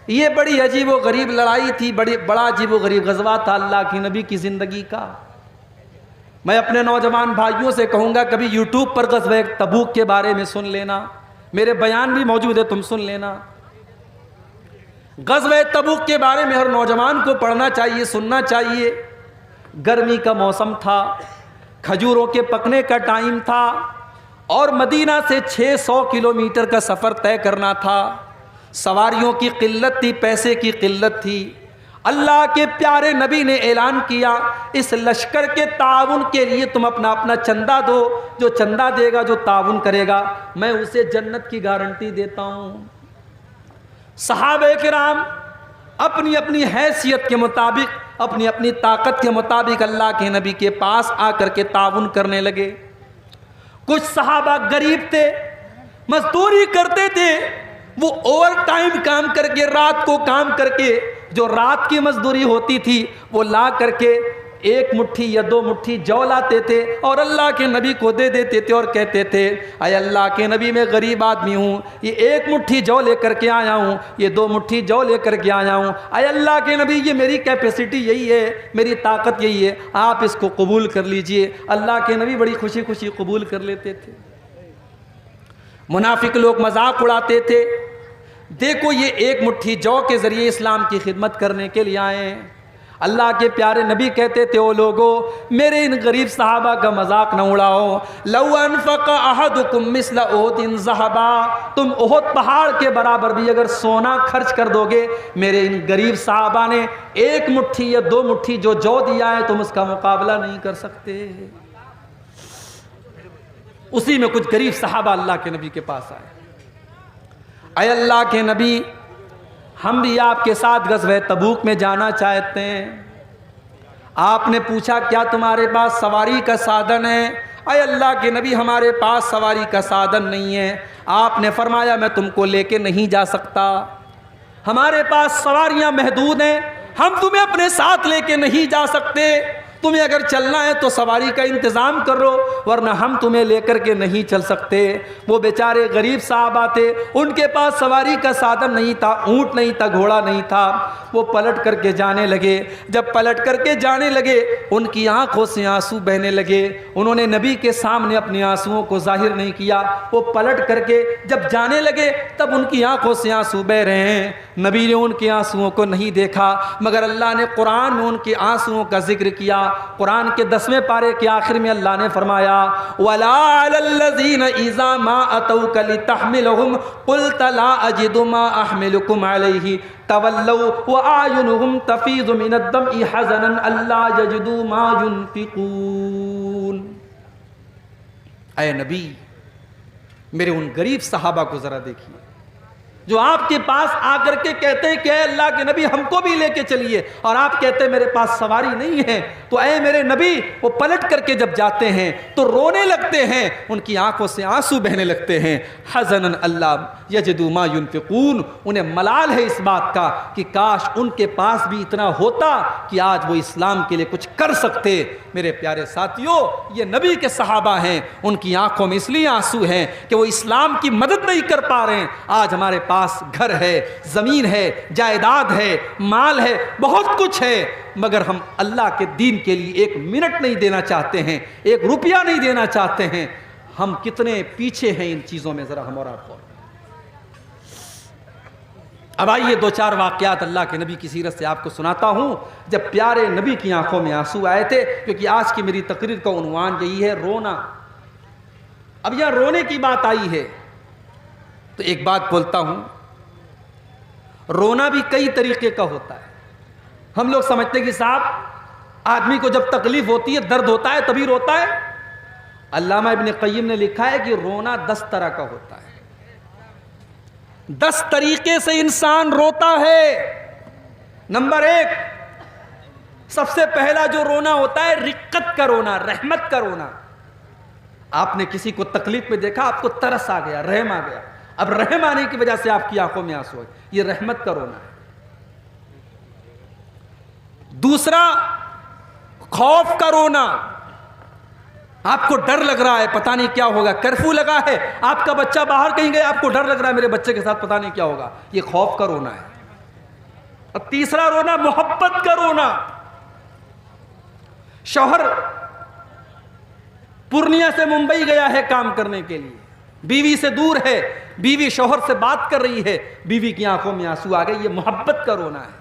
یہ بڑی عجیب و غریب لڑائی تھی, بڑا عجیب و غریب غزوہ تھا اللہ کے نبی کی زندگی کا. میں اپنے نوجوان بھائیوں سے کہوں گا کبھی یوٹیوب پر غزوہ تبوک کے بارے میں سن لینا, میرے بیان بھی موجود ہے, تم سن لینا. غزوہ تبوک کے بارے میں ہر نوجوان کو پڑھنا چاہیے, سننا چاہیے. گرمی کا موسم تھا, کھجوروں کے پکنے کا ٹائم تھا, اور مدینہ سے 600 کلومیٹر کا سفر طے کرنا تھا. سواریوں کی قلت تھی, پیسے کی قلت تھی. اللہ کے پیارے نبی نے اعلان کیا, اس لشکر کے تعاون کے لیے تم اپنا چندہ دو. جو چندہ دے گا, جو تعاون کرے گا, میں اسے جنت کی گارنٹی دیتا ہوں. صحابہ کرام اپنی اپنی حیثیت کے مطابق, اپنی اپنی طاقت کے مطابق اللہ کے نبی کے پاس آ کر کے تعاون کرنے لگے. کچھ صحابہ غریب تھے, مزدوری کرتے تھے. وہ اوور ٹائم کام کر کے, رات کو کام کر کے, جو رات کی مزدوری ہوتی تھی وہ لا کر کے 1 مٹھی یا 2 مٹھی جو لاتے تھے اور اللہ کے نبی کو دے دیتے تھے اور کہتے تھے اے اللہ کے نبی, میں غریب آدمی ہوں, یہ 1 مٹھی جو لے کر کے آیا ہوں, یہ 2 مٹھی جو لے کر کے آیا ہوں. اے اللہ کے نبی, یہ میری کیپیسٹی یہی ہے, میری طاقت یہی ہے, آپ اس کو قبول کر لیجئے. اللہ کے نبی بڑی خوشی خوشی قبول کر لیتے تھے. منافق لوگ مذاق اڑاتے تھے, دیکھو یہ 1 مٹھی جو کے ذریعے اسلام کی خدمت کرنے کے لیے آئے ہیں. اللہ کے پیارے نبی کہتے تھے او لوگو, میرے ان غریب صحابہ کا مذاق نہ اڑاؤ. لو انفق احدکم مثل احد ذهبا, تم احد پہاڑ کے برابر بھی اگر سونا خرچ کر دو گے, میرے ان غریب صحابہ نے 1 مٹھی یا 2 مٹھی جو دیا ہے, تم اس کا مقابلہ نہیں کر سکتے. اسی میں کچھ غریب صحابہ اللہ کے نبی کے پاس آئے. اے اللہ کے نبی, ہم بھی آپ کے ساتھ غزوہ تبوک میں جانا چاہتے ہیں. آپ نے پوچھا کیا تمہارے پاس سواری کا سادن ہے؟ اے اللہ کے نبی, ہمارے پاس سواری کا سادن نہیں ہے. آپ نے فرمایا میں تم کو لے کے نہیں جا سکتا, ہمارے پاس سواریاں محدود ہیں, ہم تمہیں اپنے ساتھ لے کے نہیں جا سکتے. تمہیں اگر چلنا ہے تو سواری کا انتظام کر لو, ورنہ ہم تمہیں لے کر کے نہیں چل سکتے. وہ بیچارے غریب صحابہ تھے, ان کے پاس سواری کا سادن نہیں تھا, اونٹ نہیں تھا, گھوڑا نہیں تھا. وہ پلٹ کر کے جانے لگے. جب پلٹ کر کے جانے لگے, ان کی آنکھوں سے آنسو بہنے لگے. انہوں نے نبی کے سامنے اپنے آنسوؤں کو ظاہر نہیں کیا. وہ پلٹ کر کے جب جانے لگے تب ان کی آنکھوں سے آنسو بہ رہے ہیں. نبی نے ان کے آنسوؤں کو نہیں دیکھا, مگر اللہ نے قرآن میں ان کے آنسوؤں کا ذکر کیا. قرآن کے 10ویں پارے کے آخر میں اللہ نے فرمایا وَلَا عَلَى الَّذِينَ إِذَا مَا أَتَوْكَ لِتَحْمِلَهُمْ قُلْتَ لَا أَجِدُ مَا أَحْمِلُكُمْ عَلَيْهِ تَوَلَّوْا وَأَعْيُنُهُمْ تَفِيضُ مِنَ الدَّمْعِ حَزَنًا أَلَّا يَجِدُوا مَا يُنْفِقُونَ. اے نبی, میرے ان غریب صحابہ کو ذرا دیکھیے, جو آپ کے پاس آ کر کے کہتے ہیں کہ اے اللہ کے نبی ہم کو بھی لے کے چلیے، اور آپ کہتے ہیں میرے پاس سواری نہیں ہے، تو اے میرے نبی وہ پلٹ کر کے جب جاتے ہیں تو رونے لگتے ہیں، ان کی آنکھوں سے آنسو بہنے لگتے ہیں، حزنن اللہ یجدوا ما ينفقون، انہیں ملال ہے اس بات کا کہ کاش ان کے پاس بھی اتنا ہوتا کہ آج وہ اسلام کے لیے کچھ کر سکتے۔ میرے پیارے ساتھیوں، یہ نبی کے صحابہ ہیں، ان کی آنکھوں میں اس لیے آنسو ہیں کہ وہ اسلام کی مدد نہیں کر پا رہے ہیں۔ آج ہمارے پاس گھر ہے، زمین ہے، جائیداد ہے، مال ہے، بہت کچھ ہے، مگر ہم اللہ کے دین کے لیے ایک منٹ نہیں دینا چاہتے ہیں، ایک روپیہ نہیں دینا چاہتے ہیں۔ ہم کتنے پیچھے ہیں ان چیزوں میں، ذرا ہم اور آپ کو۔ اب آئیے دو چار واقعات اللہ کے نبی کی سیرت سے آپ کو سناتا ہوں جب پیارے نبی کی آنکھوں میں آنسو آئے تھے، کیونکہ آج کی میری تقریر کا عنوان یہی ہے، رونا۔ اب یہاں رونے کی بات آئی ہے تو ایک بات بولتا ہوں، رونا بھی کئی طریقے کا ہوتا ہے۔ ہم لوگ سمجھتے ہیں کہ صاحب آدمی کو جب تکلیف ہوتی ہے، درد ہوتا ہے تبھی روتا ہے۔ علامہ ابن قیم نے لکھا ہے کہ رونا 10 طرح کا ہوتا ہے، 10 طریقے سے انسان روتا ہے۔ نمبر 1، سب سے پہلا جو رونا ہوتا ہے رقت کا رونا، رحمت کا رونا۔ آپ نے کسی کو تکلیف میں دیکھا، آپ کو ترس آ گیا، رحم آ گیا، اب رحم آنے کی وجہ سے آپ کی آنکھوں میں آنسو ہے، یہ رحمت کا رونا ہے۔ دوسرا، خوف کا رونا، آپ کو ڈر لگ رہا ہے، پتہ نہیں کیا ہوگا، کرفیو لگا ہے، آپ کا بچہ باہر کہیں گیا، آپ کو ڈر لگ رہا ہے میرے بچے کے ساتھ پتہ نہیں کیا ہوگا، یہ خوف کا رونا ہے۔ اور تیسرا رونا محبت کا رونا، شوہر پورنیہ سے ممبئی گیا ہے کام کرنے کے لیے، بیوی سے دور ہے، بیوی شوہر سے بات کر رہی ہے، بیوی کی آنکھوں میں آنسو آ گئے، یہ محبت کا رونا ہے۔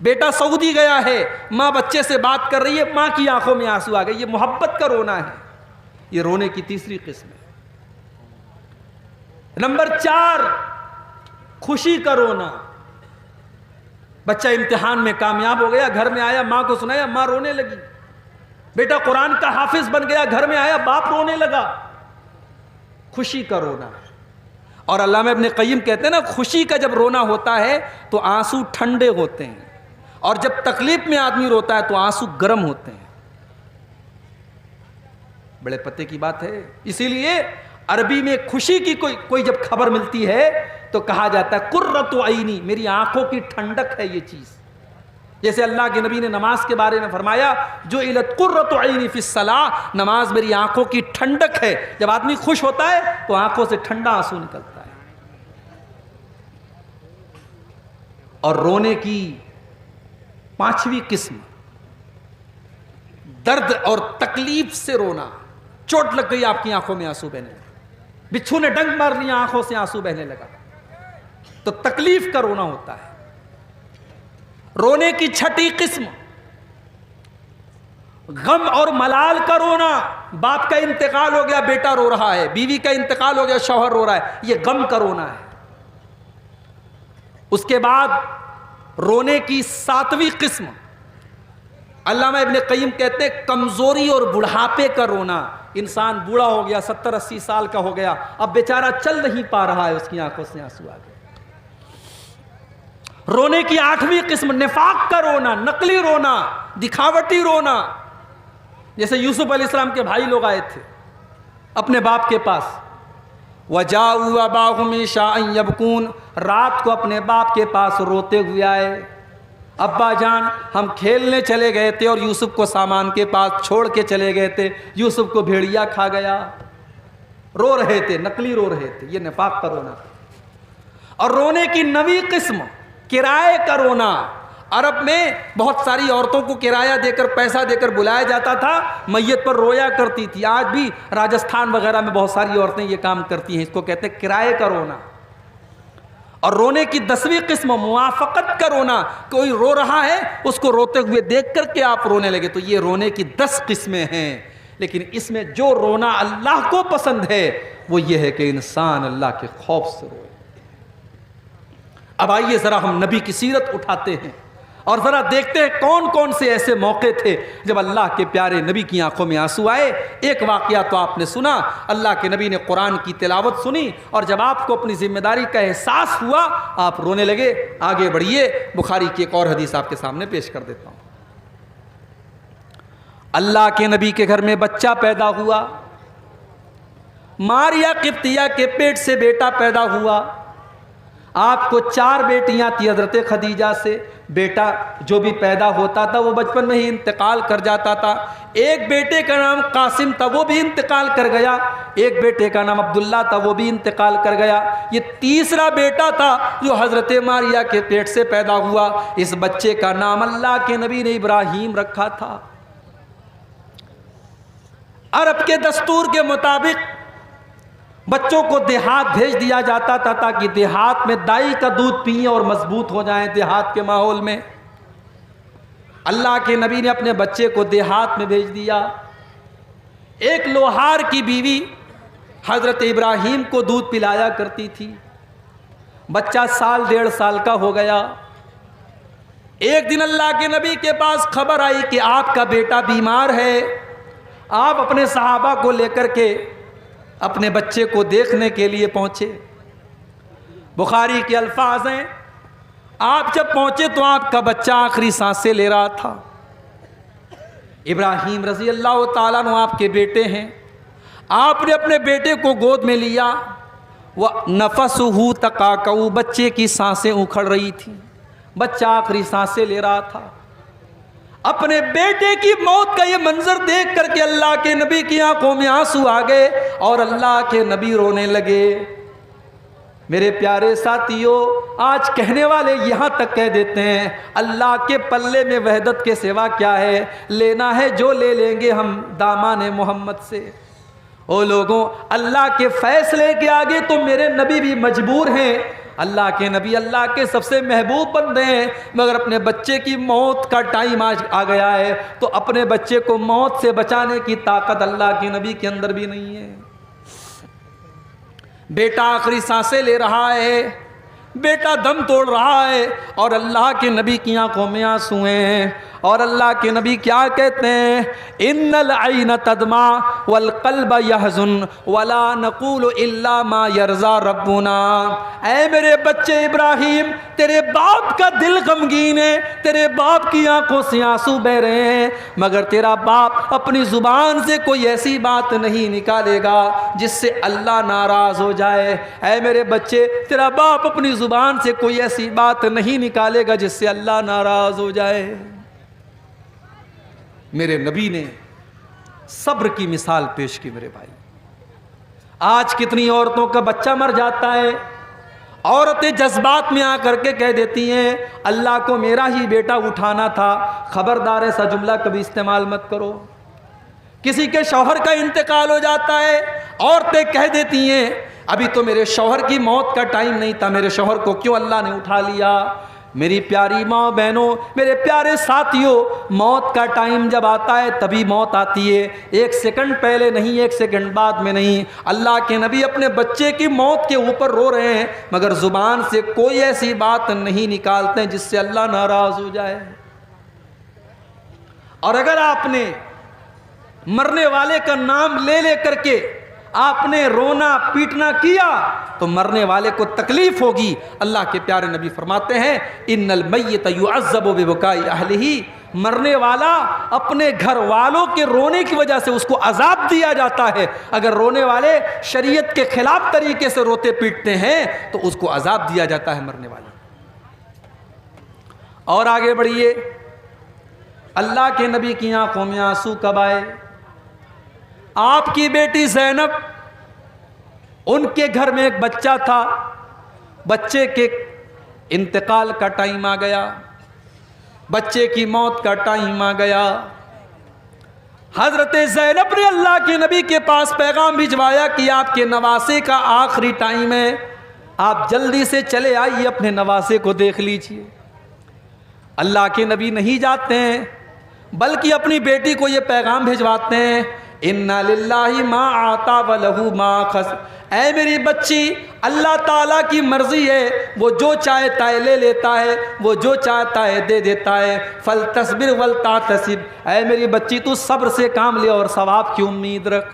بیٹا سعودی گیا ہے، ماں بچے سے بات کر رہی ہے، ماں کی آنکھوں میں آنسو آ گئے، یہ محبت کا رونا ہے۔ یہ رونے کی تیسری قسم ہے۔ نمبر 4، خوشی کا رونا۔ بچہ امتحان میں کامیاب ہو گیا، گھر میں آیا، ماں کو سنایا، ماں رونے لگی۔ بیٹا قرآن کا حافظ بن گیا، گھر میں آیا، باپ رونے لگا، خوشی کا رونا۔ اور علامہ ابن قیم کہتے ہیں نا، خوشی کا جب رونا ہوتا ہے تو آنسو ٹھنڈے ہوتے ہیں، اور جب تکلیف میں آدمی روتا ہے تو آنسو گرم ہوتے ہیں۔ بڑے پتے کی بات ہے۔ اسی لیے عربی میں خوشی کی کوئی جب خبر ملتی ہے تو کہا جاتا ہے قرۃ عینی، میری آنکھوں کی ٹھنڈک ہے یہ چیز۔ جیسے اللہ کے نبی نے نماز کے بارے میں فرمایا، جعلت قرۃ عینی فی الصلاۃ، نماز میری آنکھوں کی ٹھنڈک ہے۔ جب آدمی خوش ہوتا ہے تو آنکھوں سے ٹھنڈا آنسو نکلتا ہے۔ اور رونے کی 5ویں قسم، درد اور تکلیف سے رونا۔ چوٹ لگ گئی، آپ کی آنکھوں میں آنسو بہنے لگا، بچھو نے ڈنک مار لیا، آنکھوں سے آنسو بہنے لگا، تو تکلیف کا رونا ہوتا ہے۔ رونے کی 6ٹھی قسم، غم اور ملال کا رونا۔ باپ کا انتقال ہو گیا، بیٹا رو رہا ہے، بیوی کا انتقال ہو گیا، شوہر رو رہا ہے، یہ غم کا رونا ہے۔ اس کے بعد رونے کی 7ویں قسم، علامہ ابن قیم کہتے ہیں کمزوری اور بڑھاپے کا رونا۔ انسان بوڑھا ہو گیا، 70-80 سال کا ہو گیا، اب بیچارہ چل نہیں پا رہا ہے، اس کی آنکھوں سے آنسو آ گئے۔ رونے کی 8ویں قسم، نفاق کا رونا، نقلی رونا، دکھاوٹی رونا۔ جیسے یوسف علیہ السلام کے بھائی لوگ آئے تھے اپنے باپ کے پاس، وَجَاءُوا أَبَاهُمْ عِشَاءً يَبْكُونَ، رات کو اپنے باپ کے پاس روتے ہوئے آئے، ابا جان ہم کھیلنے چلے گئے تھے اور یوسف کو سامان کے پاس چھوڑ کے چلے گئے تھے، یوسف کو بھیڑیا کھا گیا۔ رو رہے تھے، نقلی رو رہے تھے، یہ نفاق کا رونا۔ اور رونے کی 9ویں قسم، کرائے کا رونا۔ عرب میں بہت ساری عورتوں کو کرایہ دے کر، پیسہ دے کر بلایا جاتا تھا، میت پر رویا کرتی تھی۔ آج بھی راجستھان وغیرہ میں بہت ساری عورتیں یہ کام کرتی ہیں، اس کو کہتے ہیں کرائے کا رونا۔ اور رونے کی 10ویں قسم، موافقت کا رونا۔ کوئی رو رہا ہے، اس کو روتے ہوئے دیکھ کر کے آپ رونے لگے، تو یہ رونے کی 10 قسمیں ہیں۔ لیکن اس میں جو رونا اللہ کو پسند ہے وہ یہ ہے کہ انسان اللہ کے خوف سے روئے۔ اب آئیے ذرا ہم نبی کی سیرت اٹھاتے ہیں۔ اور ذرا دیکھتے ہیں کون کون سے ایسے موقع تھے جب اللہ کے پیارے نبی کی آنکھوں میں آنسو آئے۔ ایک واقعہ تو آپ نے سنا، اللہ کے نبی نے قرآن کی تلاوت سنی اور جب آپ کو اپنی ذمہ داری کا احساس ہوا آپ رونے لگے۔ آگے بڑھیے، بخاری کی ایک اور حدیث آپ کے سامنے پیش کر دیتا ہوں۔ اللہ کے نبی کے گھر میں بچہ پیدا ہوا، ماریا قبطیہ کے پیٹ سے بیٹا پیدا ہوا۔ آپ کو 4 بیٹیاں تھی حضرت خدیجہ سے، بیٹا جو بھی پیدا ہوتا تھا وہ بچپن میں ہی انتقال کر جاتا تھا۔ ایک بیٹے کا نام قاسم تھا، وہ بھی انتقال کر گیا۔ ایک بیٹے کا نام عبداللہ تھا، وہ بھی انتقال کر گیا۔ یہ تیسرا بیٹا تھا جو حضرت ماریا کے پیٹ سے پیدا ہوا۔ اس بچے کا نام اللہ کے نبی نے ابراہیم رکھا تھا۔ عرب کے دستور کے مطابق بچوں کو دیہات بھیج دیا جاتا تھا تاکہ دیہات میں دائی کا دودھ پئیں اور مضبوط ہو جائیں دیہات کے ماحول میں۔ اللہ کے نبی نے اپنے بچے کو دیہات میں بھیج دیا۔ ایک لوہار کی بیوی حضرت ابراہیم کو دودھ پلایا کرتی تھی۔ بچہ 1.5 سال کا ہو گیا۔ ایک دن اللہ کے نبی کے پاس خبر آئی کہ آپ کا بیٹا بیمار ہے۔ آپ اپنے صحابہ کو لے کر کے اپنے بچے کو دیکھنے کے لیے پہنچے۔ بخاری کے الفاظ ہیں، آپ جب پہنچے تو آپ کا بچہ آخری سانسیں لے رہا تھا۔ ابراہیم رضی اللہ تعالیٰ عنہ آپ کے بیٹے ہیں۔ آپ نے اپنے بیٹے کو گود میں لیا۔ وَنَفَسُهُ تَقَاقَعُ، بچے کی سانسیں اکھڑ رہی تھیں، بچہ آخری سانسیں لے رہا تھا۔ اپنے بیٹے کی موت کا یہ منظر دیکھ کر کے اللہ کے نبی کی آنکھوں میں آنسو آ گئے اور اللہ کے نبی رونے لگے۔ میرے پیارے ساتھیوں، آج کہنے والے یہاں تک کہہ دیتے ہیں اللہ کے پلے میں وحدت کے سوا کیا ہے، لینا ہے جو لے لیں گے ہم دامان محمد سے۔ او لوگوں، اللہ کے فیصلے کے آگے تو میرے نبی بھی مجبور ہیں۔ اللہ کے نبی اللہ کے سب سے محبوب بندے ہیں، مگر اپنے بچے کی موت کا ٹائم آج آ گیا ہے تو اپنے بچے کو موت سے بچانے کی طاقت اللہ کے نبی کے اندر بھی نہیں ہے۔ بیٹا آخری سانسیں لے رہا ہے، بیٹا دم توڑ رہا ہے اور اللہ کے نبی کی آنکھوں میں آنسو ہیں۔ اور اللہ کے نبی کیا کہتے ہیں؟ ان العین تدمع والقلب یحزن ولا نقول الا ما یرضی ربنا۔ اے میرے بچے ابراہیم، تیرے باپ کا دل غمگین ہے، تیرے باپ کی آنکھوں سے آنسو بہ رہے ہیں، مگر تیرا باپ اپنی زبان سے کوئی ایسی بات نہیں نکالے گا جس سے اللہ ناراض ہو جائے۔ اے میرے بچے، تیرا باپ اپنی زبان سے کوئی ایسی بات نہیں نکالے گا جس سے اللہ ناراض ہو جائے۔ میرے نبی نے صبر کی مثال پیش کی۔ میرے بھائی، آج کتنی عورتوں کا بچہ مر جاتا ہے، عورتیں جذبات میں آ کر کے کہہ دیتی ہیں اللہ کو میرا ہی بیٹا اٹھانا تھا۔ خبردار ایسا جملہ کبھی استعمال مت کرو۔ کسی کے شوہر کا انتقال ہو جاتا ہے، عورتیں کہہ دیتی ہیں ابھی تو میرے شوہر کی موت کا ٹائم نہیں تھا، میرے شوہر کو کیوں اللہ نے اٹھا لیا۔ میری پیاری ماں بہنوں، میرے پیارے ساتھیوں، موت کا ٹائم جب آتا ہے تبھی موت آتی ہے، 1 سیکنڈ پہلے نہیں، 1 سیکنڈ بعد میں نہیں۔ اللہ کے نبی اپنے بچے کی موت کے اوپر رو رہے ہیں مگر زبان سے کوئی ایسی بات نہیں نکالتے جس سے اللہ ناراض ہو جائے۔ اور اگر آپ نے مرنے والے کا نام لے لے کر کے آپ نے رونا پیٹنا کیا تو مرنے والے کو تکلیف ہوگی۔ اللہ کے پیارے نبی فرماتے ہیں ان المیت یعذب ببکاء اہلہ، مرنے والا اپنے گھر والوں کے رونے کی وجہ سے اس کو عذاب دیا جاتا ہے۔ اگر رونے والے شریعت کے خلاف طریقے سے روتے پیٹتے ہیں تو اس کو عذاب دیا جاتا ہے مرنے والے۔ اور آگے بڑھیے، اللہ کے نبی کی آنکھوں میں آنسو کب آئے؟ آپ کی بیٹی زینب، ان کے گھر میں ایک بچہ تھا، بچے کے انتقال کا ٹائم آ گیا، بچے کی موت کا ٹائم آ گیا۔ حضرت زینب نے اللہ کے نبی کے پاس پیغام بھجوایا کہ آپ کے نواسے کا آخری ٹائم ہے، آپ جلدی سے چلے آئیے، اپنے نواسے کو دیکھ لیجئے۔ اللہ کے نبی نہیں جاتے ہیں بلکہ اپنی بیٹی کو یہ پیغام بھجواتے ہیں اِنَّ لِلَّهِ مَا أَعْطَى وَلَهُ مَا أَخَذَ۔ اے میری بچی اللہ تعالیٰ کی مرضی ہے، وہ جو چاہتا ہے لے لیتا ہے، وہ جو چاہتا ہے دے دیتا ہے۔ فَلْتَصْبِرْ وَلْتَعْتَسِبْ، اے میری بچی تو صبر سے کام لے اور ثواب کی امید رکھ۔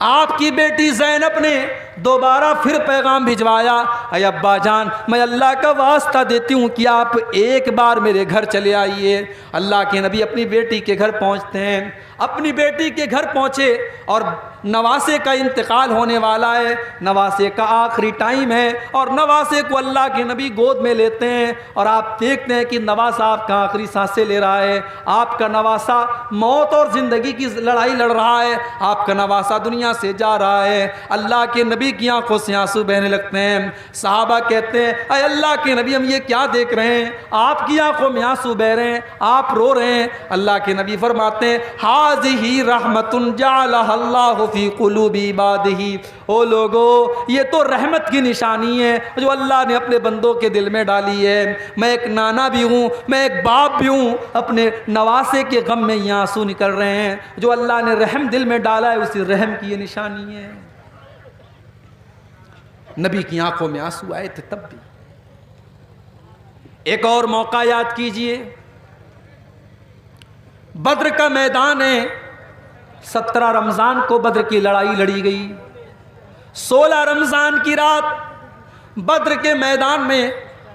آپ کی بیٹی زینب نے دوبارہ پھر پیغام بھجوایا، اے ابا جان میں اللہ کا واسطہ دیتی ہوں کہ آپ ایک بار میرے گھر چلے آئیے۔ اللہ کے نبی اپنی بیٹی کے گھر پہنچتے ہیں، اپنی بیٹی کے گھر پہنچے اور نواسے کا انتقال ہونے والا ہے، نواسے کا آخری ٹائم ہے اور نواسے کو اللہ کے نبی گود میں لیتے ہیں اور آپ دیکھتے ہیں کہ نواسہ آپ کا آخری سانسیں لے رہا ہے، آپ کا نواسہ موت اور زندگی کی لڑائی لڑ رہا ہے، آپ کا نواسہ دنیا سے جا رہا ہے۔ اللہ کے نبی کی آنکھوں سے آنسو بہنے لگتے ہیں۔ صحابہ کہتے ہیں اے اللہ کے نبی ہم یہ کیا دیکھ رہے ہیں، آپ کی آنکھوں میں آنسو بہ رہے ہیں، آپ رو رہے ہیں۔ اللہ کے نبی فرماتے ہیں ہذہ رحمت جعلها اللہ فی قلوب عبادہ، او لوگو یہ تو رحمت کی نشانی ہے جو اللہ نے اپنے بندوں کے دل میں ڈالی ہے۔ میں ایک نانا بھی ہوں، میں ایک باپ بھی ہوں، اپنے نواسے کے غم میں یہ آنسو نکل رہے ہیں، جو اللہ نے رحم دل میں ڈالا ہے اسی رحم کی یہ نشانی ہے۔ نبی کی آنکھوں میں آنسو آئے تھے تب بھی۔ ایک اور موقع یاد کیجئے، بدر کا میدان ہے، 17 رمضان کو بدر کی لڑائی لڑی گئی۔ 16 رمضان کی رات بدر کے میدان میں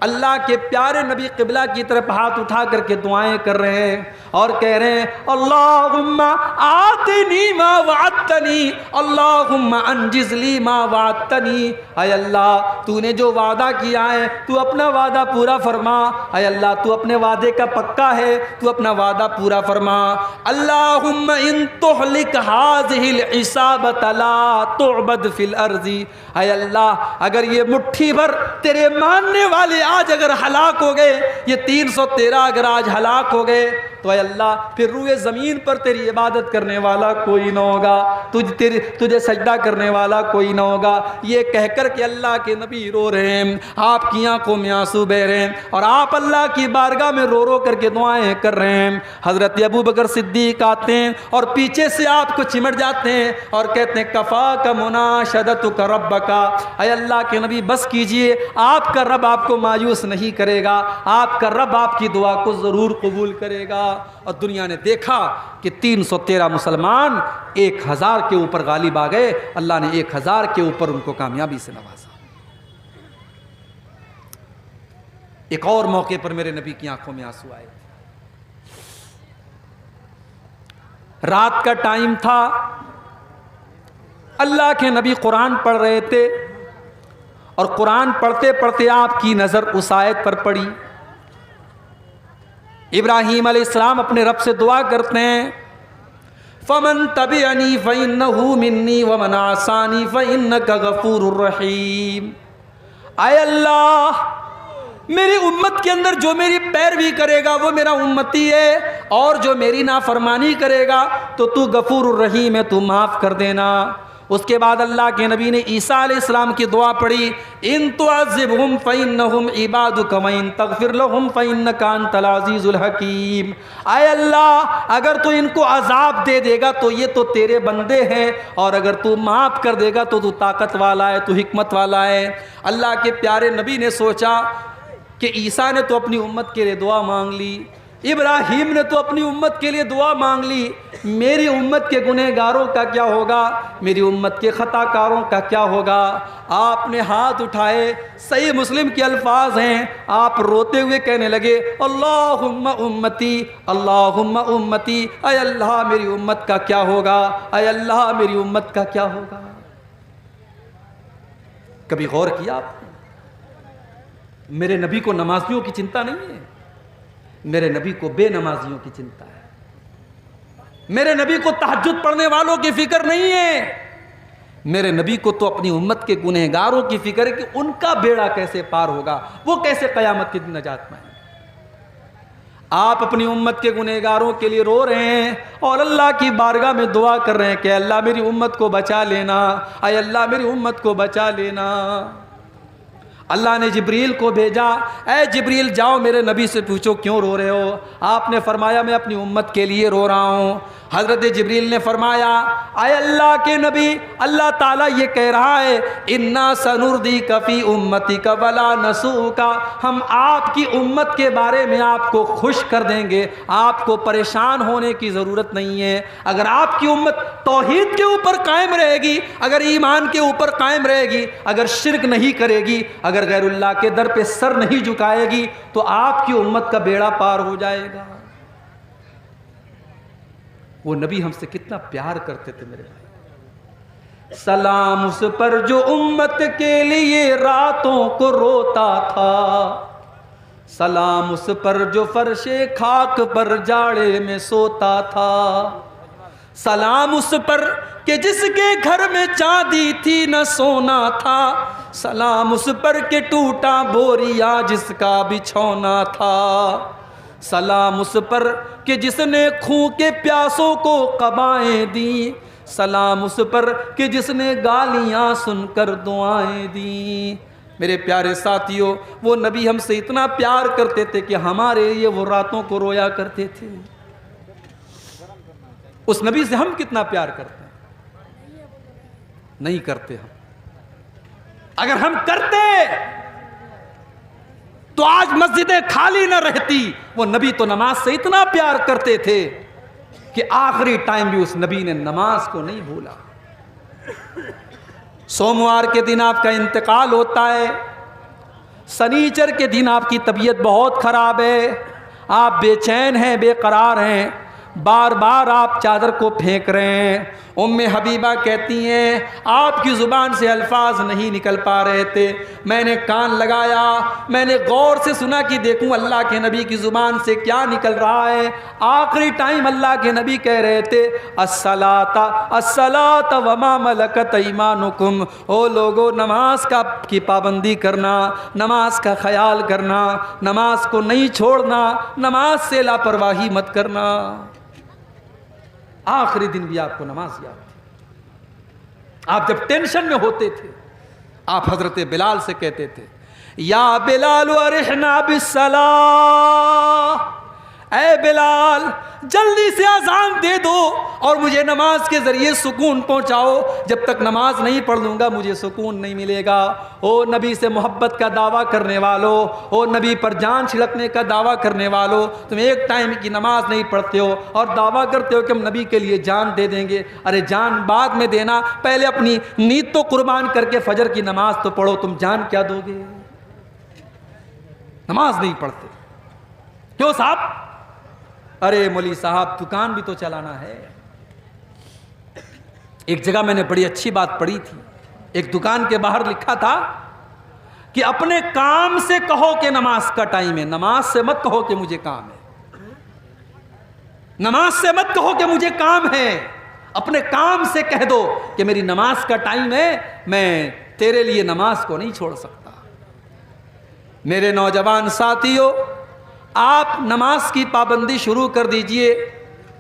اللہ کے پیارے نبی قبلہ کی طرف ہاتھ اٹھا کر کے دعائیں کر رہے ہیں اور کہہ رہے ہیں اللہم آتنی ما وعدتنی، اللہم انجز لی ما وعدتنی، اے اللہ تو نے جو وعدہ کیا ہے تو اپنا وعدہ پورا فرما، اے اللہ تو اپنے وعدے کا پکا ہے، تو اپنا وعدہ پورا فرما۔ اللہم ان تہلک ہذہ العصابۃ لا تعبد فی الارض، اے اللہ اگر یہ مٹھی بھر تیرے ماننے والے آج اگر ہلاک ہو گئے، یہ 313 اگر آج ہلاک ہو گئے تو اے اللہ پھر روئے زمین پر تیری عبادت کرنے والا کوئی نہ ہوگا، تجھے سجدہ کرنے والا کوئی نہ ہوگا۔ یہ کہہ کر کہ اللہ کے نبی رو رہے ہیں، آپ کی آنکھوں میں آنسو بہ رہے ہیں اور آپ اللہ کی بارگاہ میں رو رو کر کے دعائیں کر رہے ہیں۔ حضرت ابوبکر صدیق آتے ہیں اور پیچھے سے آپ کو چمٹ جاتے ہیں اور کہتے ہیں کفاک مناشدتک ربک، اے اللہ کے نبی بس کیجئے، آپ کا رب آپ کو مایوس نہیں کرے گا، آپ کا رب آپ کی دعا کو ضرور قبول کرے گا۔ اور دنیا نے دیکھا کہ 313 مسلمان 1000 کے اوپر غالب آ گئے، اللہ نے 1000 کے اوپر ان کو کامیابی سے نوازا۔ ایک اور موقع پر میرے نبی کی آنکھوں میں آنسو آئے، رات کا ٹائم تھا، اللہ کے نبی قرآن پڑھ رہے تھے اور قرآن پڑھتے پڑھتے آپ کی نظر اس آیت پر پڑی۔ ابراہیم علیہ السلام اپنے رب سے دعا کرتے ہیں فَمَن تَبِعَنِي فَإِنَّهُ مِنِّي وَمَنْ عَصَانِي فَإِنَّكَ غَفُورٌ رَحِيمٌ، اے اللہ میری امت کے اندر جو میری پیروی کرے گا وہ میرا امتی ہے، اور جو میری نافرمانی کرے گا تو تو غفور الرحیم ہے، تو معاف کر دینا۔ اس کے بعد اللہ کے نبی نے عیسیٰ علیہ السلام کی دعا پڑھی ان تعذبہم فإنہم عبادک وإن تغفر لہم فإنک انت العزیز الحکیم، اے اللہ اگر تو ان کو عذاب دے دے گا تو یہ تو تیرے بندے ہیں، اور اگر تو معاف کر دے گا تو تو طاقت والا ہے، تو حکمت والا ہے۔ اللہ کے پیارے نبی نے سوچا کہ عیسیٰ نے تو اپنی امت کے لیے دعا مانگ لی، ابراہیم نے تو اپنی امت کے لیے دعا مانگ لی، میری امت کے گنہگاروں کا کیا ہوگا، میری امت کے خطا کاروں کا کیا ہوگا؟ آپ نے ہاتھ اٹھائے، صحیح مسلم کے الفاظ ہیں، آپ روتے ہوئے کہنے لگے اللہم امتی اللہم امتی، اے اللہ میری امت کا کیا ہوگا، اے اللہ میری امت کا کیا ہوگا؟ کبھی غور کیا آپ نے؟ میرے نبی کو نمازیوں کی چنتا نہیں ہے، میرے نبی کو بے نمازیوں کی چنتا ہے، میرے نبی کو تہجد پڑھنے والوں کی فکر نہیں ہے، میرے نبی کو تو اپنی امت کے گنہگاروں کی فکر ہے کہ ان کا بیڑا کیسے پار ہوگا، وہ کیسے قیامت کے دن نجات پائیں۔ آپ اپنی امت کے گنہگاروں کے لیے رو رہے ہیں اور اللہ کی بارگاہ میں دعا کر رہے ہیں کہ اللہ میری امت کو بچا لینا، اے اللہ میری امت کو بچا لینا۔ اللہ نے جبریل کو بھیجا، اے جبریل جاؤ میرے نبی سے پوچھو کیوں رو رہے ہو؟ آپ نے فرمایا میں اپنی امت کے لیے رو رہا ہوں۔ حضرت جبریل نے فرمایا اے اللہ کے نبی، اللہ تعالیٰ یہ کہہ رہا ہے اِنَّا سَنُرْضِيكَ فِي أُمَّتِكَ وَلَا نَسُوءُكَ، ہم آپ کی امت کے بارے میں آپ کو خوش کر دیں گے، آپ کو پریشان ہونے کی ضرورت نہیں ہے۔ اگر آپ کی امت توحید کے اوپر قائم رہے گی، اگر ایمان کے اوپر قائم رہے گی، اگر شرک نہیں کرے گی، اگر غیر اللہ کے در پہ سر نہیں جھکائے گی، تو آپ کی امت کا بیڑا پار ہو جائے گا۔ وہ نبی ہم سے کتنا پیار کرتے تھے میرے بھائی۔ سلام اس پر جو امت کے لیے راتوں کو روتا تھا، سلام اس پر جو فرش خاک پر جاڑے میں سوتا تھا، سلام اس پر کہ جس کے گھر میں چاندی تھی نہ سونا تھا، سلام اس پر کہ ٹوٹا بوریا جس کا بچھونا تھا، سلام اس پر کہ جس نے خوں کے پیاسوں کو قبائیں دیں، سلام اس پر کہ جس نے گالیاں سن کر دعائیں دیں۔ میرے پیارے ساتھیوں، وہ نبی ہم سے اتنا پیار کرتے تھے کہ ہمارے لیے وہ راتوں کو رویا کرتے تھے۔ اس نبی سے ہم کتنا پیار کرتے ہیں؟ نہیں کرتے ہم۔ اگر ہم کرتے تو آج مسجدیں خالی نہ رہتی۔ وہ نبی تو نماز سے اتنا پیار کرتے تھے کہ آخری ٹائم بھی اس نبی نے نماز کو نہیں بھولا۔ سوموار کے دن آپ کا انتقال ہوتا ہے، سنیچر کے دن آپ کی طبیعت بہت خراب ہے، آپ بے چین ہیں، بے قرار ہیں، بار بار آپ چادر کو پھینک رہے ہیں۔ ام حبیبہ کہتی ہیں آپ کی زبان سے الفاظ نہیں نکل پا رہے تھے، میں نے کان لگایا، میں نے غور سے سنا کہ دیکھوں اللہ کے نبی کی زبان سے کیا نکل رہا ہے۔ آخری ٹائم اللہ کے نبی کہہ رہے تھے الصلاۃ وما ملکت ایمانکم، او لوگو نماز کی پابندی کرنا، نماز کا خیال کرنا، نماز کو نہیں چھوڑنا، نماز سے لاپرواہی مت کرنا۔ آخری دن بھی آپ کو نماز یاد تھی۔ آپ جب ٹینشن میں ہوتے تھے، آپ حضرت بلال سے کہتے تھے یا بلال ارحنا بالصلاۃ، اے بلال جلدی سے اذان دے دو اور مجھے نماز کے ذریعے سکون پہنچاؤ، جب تک نماز نہیں پڑھ لوں گا مجھے سکون نہیں ملے گا۔ او نبی سے محبت کا دعویٰ کرنے والو، او نبی پر جان چھڑکنے کا دعویٰ کرنے والو، تم ایک ٹائم کی نماز نہیں پڑھتے ہو اور دعویٰ کرتے ہو کہ ہم نبی کے لیے جان دے دیں گے۔ ارے جان بعد میں دینا، پہلے اپنی نیند تو قربان کر کے فجر کی نماز تو پڑھو، تم جان کیا دو گے؟ نماز نہیں پڑھتے کیوں صاحب؟ ارے مولوی صاحب دکان بھی تو چلانا ہے۔ ایک جگہ میں نے بڑی اچھی بات پڑھی تھی، ایک دکان کے باہر لکھا تھا کہ اپنے کام سے کہو کہ نماز کا ٹائم ہے، نماز سے مت کہو کہ مجھے کام ہے، نماز سے مت کہو کہ مجھے کام ہے، اپنے کام سے کہہ دو کہ میری نماز کا ٹائم ہے، میں تیرے لیے نماز کو نہیں چھوڑ سکتا۔ میرے نوجوان ساتھیوں، آپ نماز کی پابندی شروع کر دیجئے۔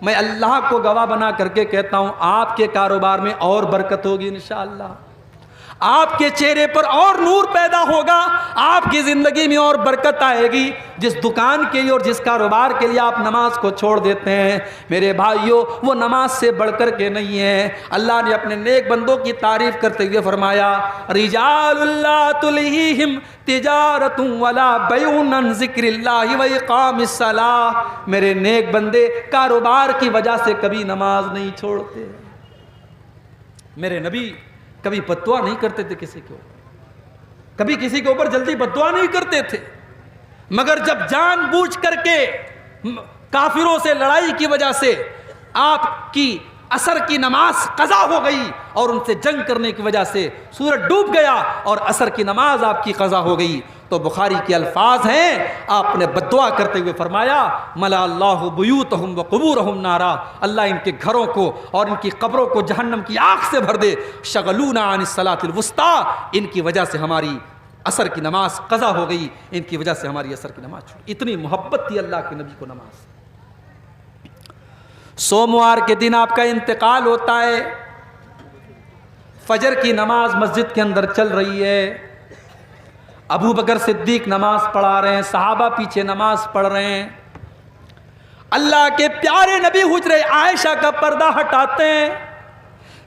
میں اللہ کو گواہ بنا کر کے کہتا ہوں آپ کے کاروبار میں اور برکت ہوگی انشاءاللہ، آپ کے چہرے پر اور نور پیدا ہوگا، آپ کی زندگی میں اور برکت آئے گی۔ جس دکان کے لیے اور جس کاروبار کے لیے آپ نماز کو چھوڑ دیتے ہیں میرے بھائیوں، وہ نماز سے بڑھ کر کے نہیں ہے۔ اللہ نے اپنے نیک بندوں کی تعریف کرتے ہوئے فرمایا رجال اللہ تلہیہم تجارت ولا بیع عن ذکر اللہ و اقام الصلاۃ، میرے نیک بندے کاروبار کی وجہ سے کبھی نماز نہیں چھوڑتے۔ میرے نبی کبھی بددعا نہیں کرتے تھے کسی کے اوپر، کبھی کسی کے اوپر جلدی بددعا نہیں کرتے تھے، مگر جب جان بوجھ کر کے کافروں سے لڑائی کی وجہ سے آپ کی عصر کی نماز قضا ہو گئی اور ان سے جنگ کرنے کی وجہ سے سورج ڈوب گیا اور عصر کی نماز آپ کی قضا ہو گئی، تو بخاری کے الفاظ ہیں آپ نے بددعا کرتے ہوئے فرمایا ملا اللہ بیوتہم وقبورہم نارا، اللہ ان کے گھروں کو اور ان کی قبروں کو جہنم کی آگ سے بھر دے، شغلونا عن الصلاۃ الوسطیٰ، ان کی وجہ سے ہماری عصر کی نماز قضا ہو گئی، ان کی وجہ سے ہماری عصر کی نماز چھوٹی۔ اتنی محبت تھی اللہ کے نبی کو نماز۔ سوموار کے دن آپ کا انتقال ہوتا ہے، فجر کی نماز مسجد کے اندر چل رہی ہے، ابو بکر صدیق نماز پڑھا رہے ہیں، صحابہ پیچھے نماز پڑھ رہے ہیں، اللہ کے پیارے نبی حجرہ عائشہ کا پردہ ہٹاتے ہیں،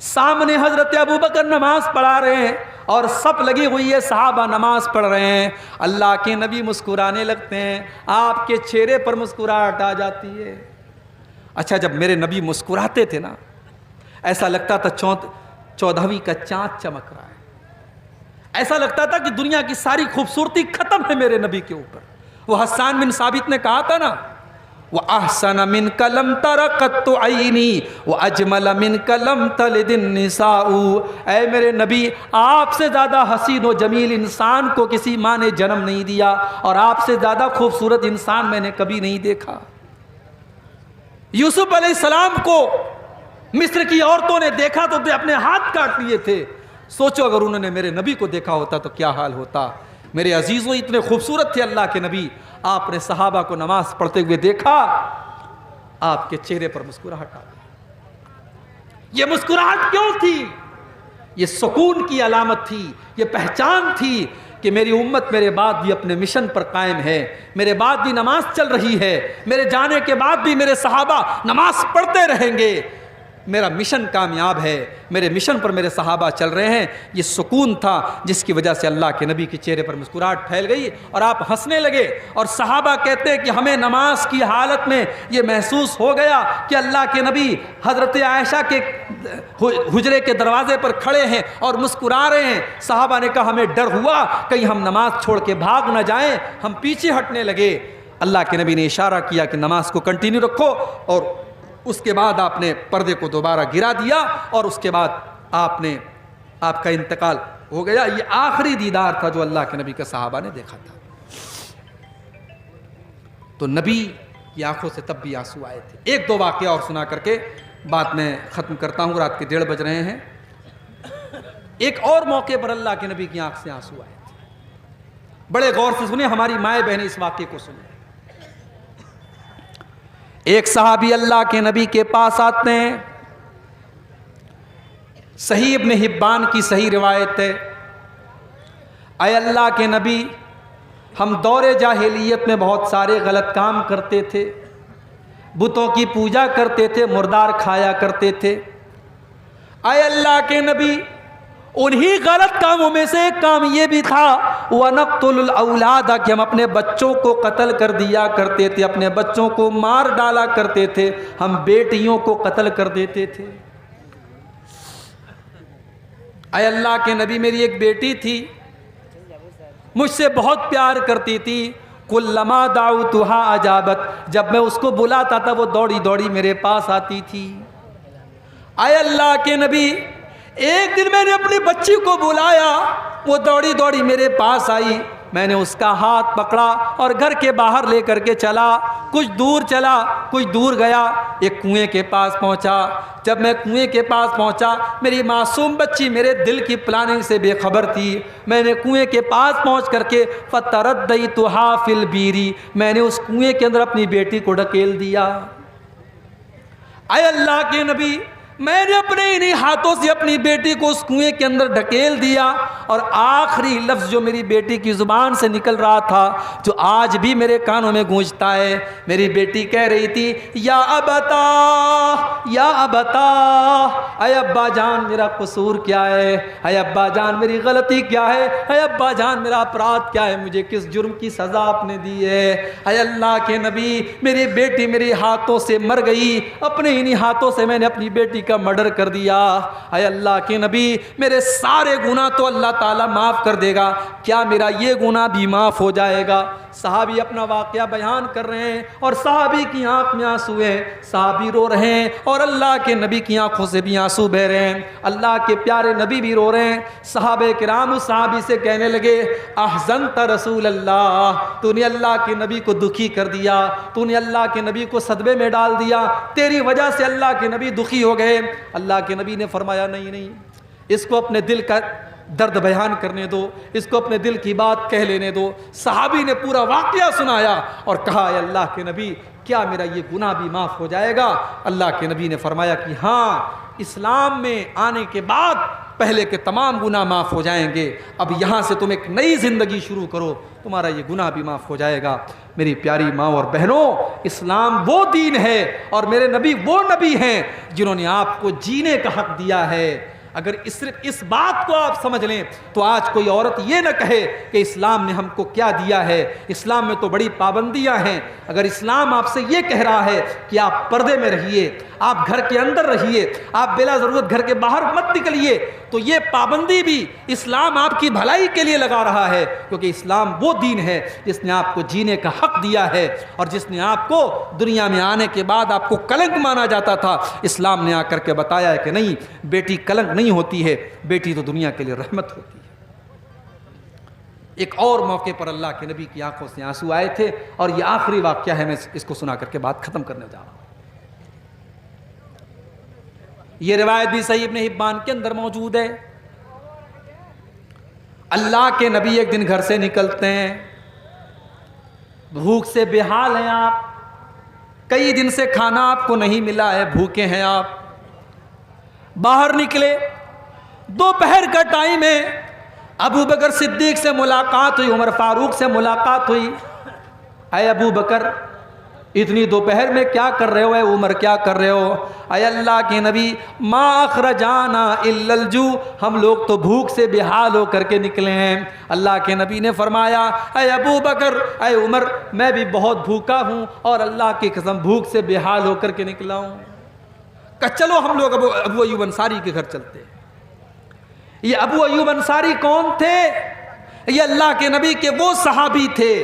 سامنے حضرت ابو بکر نماز پڑھا رہے ہیں اور سب لگی ہوئی ہے، صحابہ نماز پڑھ رہے ہیں، اللہ کے نبی مسکرانے لگتے ہیں، آپ کے چہرے پر مسکراہٹ آ جاتی ہے۔ اچھا، جب میرے نبی مسکراتے تھے نا، ایسا لگتا تھا 14ویں کا چاند چمک رہا ہے، ایسا لگتا تھا کہ دنیا کی ساری خوبصورتی ختم ہے میرے نبی کے اوپر۔ وہ حسان بن ثابت نے کہا تھا نا، وَأَحْسَنَ مِنْكَ لَمْ تَرَ قَطُّ عَيْنِي وَأَجْمَلَ مِنْكَ لَمْ تَلِدِ النِّسَاءُ، اے میرے نبی، آپ سے زیادہ حسین و جمیل انسان کو کسی ماں نے جنم نہیں دیا، اور آپ سے زیادہ خوبصورت انسان میں نے کبھی نہیں دیکھا۔ یوسف علیہ السلام کو مصر کی عورتوں نے دیکھا تو اپنے ہاتھ کاٹ لیے تھے، سوچو اگر انہوں نے میرے نبی کو دیکھا ہوتا تو کیا حال ہوتا۔ میرے عزیزوں، اتنے خوبصورت تھے اللہ کے نبی، آپ نے صحابہ کو نماز پڑھتے ہوئے دیکھا، آپ کے چہرے پر مسکراہٹ آ گئی۔ یہ مسکراہٹ کیوں تھی؟ یہ سکون کی علامت تھی، یہ پہچان تھی کہ میری امت میرے بعد بھی اپنے مشن پر قائم ہے، میرے بعد بھی نماز چل رہی ہے، میرے جانے کے بعد بھی میرے صحابہ نماز پڑھتے رہیں گے، میرا مشن کامیاب ہے، میرے مشن پر میرے صحابہ چل رہے ہیں۔ یہ سکون تھا جس کی وجہ سے اللہ کے نبی کے چہرے پر مسکراہٹ پھیل گئی اور آپ ہنسنے لگے، اور صحابہ کہتے ہیں کہ ہمیں نماز کی حالت میں یہ محسوس ہو گیا کہ اللہ کے نبی حضرت عائشہ کے حجرے کے دروازے پر کھڑے ہیں اور مسکرا رہے ہیں۔ صحابہ نے کہا ہمیں ڈر ہوا کہیں ہم نماز چھوڑ کے بھاگ نہ جائیں، ہم پیچھے ہٹنے لگے۔ اللہ کے نبی نے اشارہ کیا کہ نماز کو کنٹینیو رکھو، اور اس کے بعد آپ نے پردے کو دوبارہ گرا دیا، اور اس کے بعد آپ کا انتقال ہو گیا۔ یہ آخری دیدار تھا جو اللہ کے نبی کے صحابہ نے دیکھا تھا۔ تو نبی کی آنکھوں سے تب بھی آنسو آئے تھے۔ ایک دو واقعہ اور سنا کر کے بات میں ختم کرتا ہوں، رات کے 1:30 بج رہے ہیں۔ ایک اور موقع پر اللہ کے نبی کی آنکھ سے آنسو آئے تھے، بڑے غور سے سنیں، ہماری مائیں بہنیں اس واقعے کو سنیں۔ ایک صحابی اللہ کے نبی کے پاس آتے ہیں، صحیح ابن حبان کی صحیح روایت ہے، اے اللہ کے نبی، ہم دور جاہلیت میں بہت سارے غلط کام کرتے تھے، بتوں کی پوجا کرتے تھے، مردار کھایا کرتے تھے۔ اے اللہ کے نبی، انہی غلط کاموں میں سے ایک کام یہ بھی تھا وَنَقْتُلُ الْأَوْلَادَ، کہ ہم اپنے بچوں کو قتل کر دیا کرتے تھے، اپنے بچوں کو مار ڈالا کرتے تھے، ہم بیٹیوں کو قتل کر دیتے تھے۔ اے اللہ کے نبی، میری ایک بیٹی تھی، مجھ سے بہت پیار کرتی تھی، کُلَّمَا دَعَوْتُهَا أَجَابَتْ، جب میں اس کو بلاتا تھا وہ دوڑی دوڑی میرے پاس آتی تھی۔ اے اللہ کے نبی، ایک دن میں نے اپنی بچی کو بلایا، وہ دوڑی دوڑی میرے پاس آئی، میں نے اس کا ہاتھ پکڑا اور گھر کے باہر لے کر کے چلا، کچھ دور چلا، کچھ دور گیا، ایک کنویں کے پاس پہنچا۔ جب میں کنویں کے پاس پہنچا، میری معصوم بچی میرے دل کی پلاننگ سے بے خبر تھی، میں نے کنویں کے پاس پہنچ کر کے فَتَرَدَّيْتُهَا فِي الْبِيرِ، میں نے اس کنویں کے اندر اپنی بیٹی کو ڈھکیل دیا۔ اے اللہ کے نبی، میں نے اپنے انہی ہاتھوں سے اپنی بیٹی کو اس کنویں کے اندر ڈھکیل دیا، اور آخری لفظ جو میری بیٹی کی زبان سے نکل رہا تھا، جو آج بھی میرے کانوں میں گونجتا ہے، میری بیٹی کہہ رہی تھی یا ابتا، یا ابتا، اے ابا جان میرا قصور کیا ہے، اے ابا جان میری غلطی کیا ہے، اے ابا جان میرا اپرادھ کیا ہے، مجھے کس جرم کی سزا آپ نے دی ہے۔ اے اللہ کے نبی، میری بیٹی میرے ہاتھوں سے مر گئی، اپنے انہی ہاتھوں سے میں نے اپنی بیٹی کا مرڈر کر دیا۔ اے اللہ کے نبی، میرے سارے گناہ تو اللہ تعالیٰ معاف کر دے گا، کیا میرا یہ گناہ بھی معاف ہو جائے گا؟ صحابی اپنا واقعہ بیان کر رہے ہیں، اور صحابی کی آنکھ میں آنسو ہے، صحابی رو رہے ہیں، اور اللہ کے نبی کی آنکھوں سے بھی آنسو بہ رہے ہیں، اللہ کے پیارے نبی بھی رو رہے ہیں۔ صحابہ کرام اس صحابی سے کہنے لگے احزنت رسول اللہ، تو نے اللہ کے نبی کو دکھی کر دیا، تو نے اللہ کے نبی کو صدمے میں ڈال دیا، تیری وجہ سے اللہ کے نبی دکھی ہو گئے۔ اللہ کے نبی نے فرمایا نہیں نہیں، اس کو اپنے دل کا درد بیان کرنے دو، اس کو اپنے دل کی بات کہہ لینے دو۔ صحابی نے پورا واقعہ سنایا اور کہا اے اللہ کے نبی، کیا میرا یہ گناہ بھی معاف ہو جائے گا؟ اللہ کے نبی نے فرمایا کہ ہاں، اسلام میں آنے کے بعد پہلے کے تمام گناہ معاف ہو جائیں گے، اب یہاں سے تم ایک نئی زندگی شروع کرو، تمہارا یہ گناہ بھی معاف ہو جائے گا۔ میری پیاری ماں اور بہنوں، اسلام وہ دین ہے اور میرے نبی وہ نبی ہیں جنہوں نے آپ کو جینے کا حق دیا ہے۔ اگر صرف اس بات کو آپ سمجھ لیں تو آج کوئی عورت یہ نہ کہے کہ اسلام نے ہم کو کیا دیا ہے، اسلام میں تو بڑی پابندیاں ہیں۔ اگر اسلام آپ سے یہ کہہ رہا ہے کہ آپ پردے میں رہیے، آپ گھر کے اندر رہیے، آپ بلا ضرورت گھر کے باہر مت نکلیے، تو یہ پابندی بھی اسلام آپ کی بھلائی کے لیے لگا رہا ہے، کیونکہ اسلام وہ دین ہے جس نے آپ کو جینے کا حق دیا ہے، اور جس نے آپ کو دنیا میں آنے کے بعد آپ کو کلنک مانا جاتا تھا، اسلام نے آ کر کے بتایا ہے کہ نہیں، بیٹی کلنک نہیں ہوتی ہے، بیٹی تو دنیا کے لیے رحمت ہوتی ہے۔ ایک اور موقع پر اللہ کے نبی کی آنکھوں سے آنسو آئے تھے، اور یہ آخری واقعہ ہے، میں اس کو سنا کر کے بات ختم کرنے جا رہا ہوں۔ یہ روایت بھی صحیح ابن حبان کے اندر موجود ہے۔ اللہ کے نبی ایک دن گھر سے نکلتے ہیں، بھوک سے بے حال ہیں آپ، کئی دن سے کھانا آپ کو نہیں ملا ہے، بھوکے ہیں آپ، باہر نکلے، دوپہر کا ٹائم ہے، ابو بکر صدیق سے ملاقات ہوئی، عمر فاروق سے ملاقات ہوئی۔ اے ابو بکر، اتنی دوپہر میں کیا کر رہے ہو؟ اے عمر، کیا کر رہے ہو؟ اے اللہ کے نبی، ما اخرجانا الا الجوع، ہم لوگ تو بھوک سے بے حال ہو کر کے نکلے ہیں۔ اللہ کے نبی نے فرمایا، اے ابو بکر، اے عمر، میں بھی بہت بھوکا ہوں اور اللہ کی قسم بھوک سے بے حال ہو کر کے نکلا ہوں۔ کہ چلو ہم لوگ ابو ایوب انصاری کے گھر چلتے ہیں۔ یہ ابو ایوب انصاری کون تھے؟ یہ اللہ کے نبی کے وہ صحابی تھے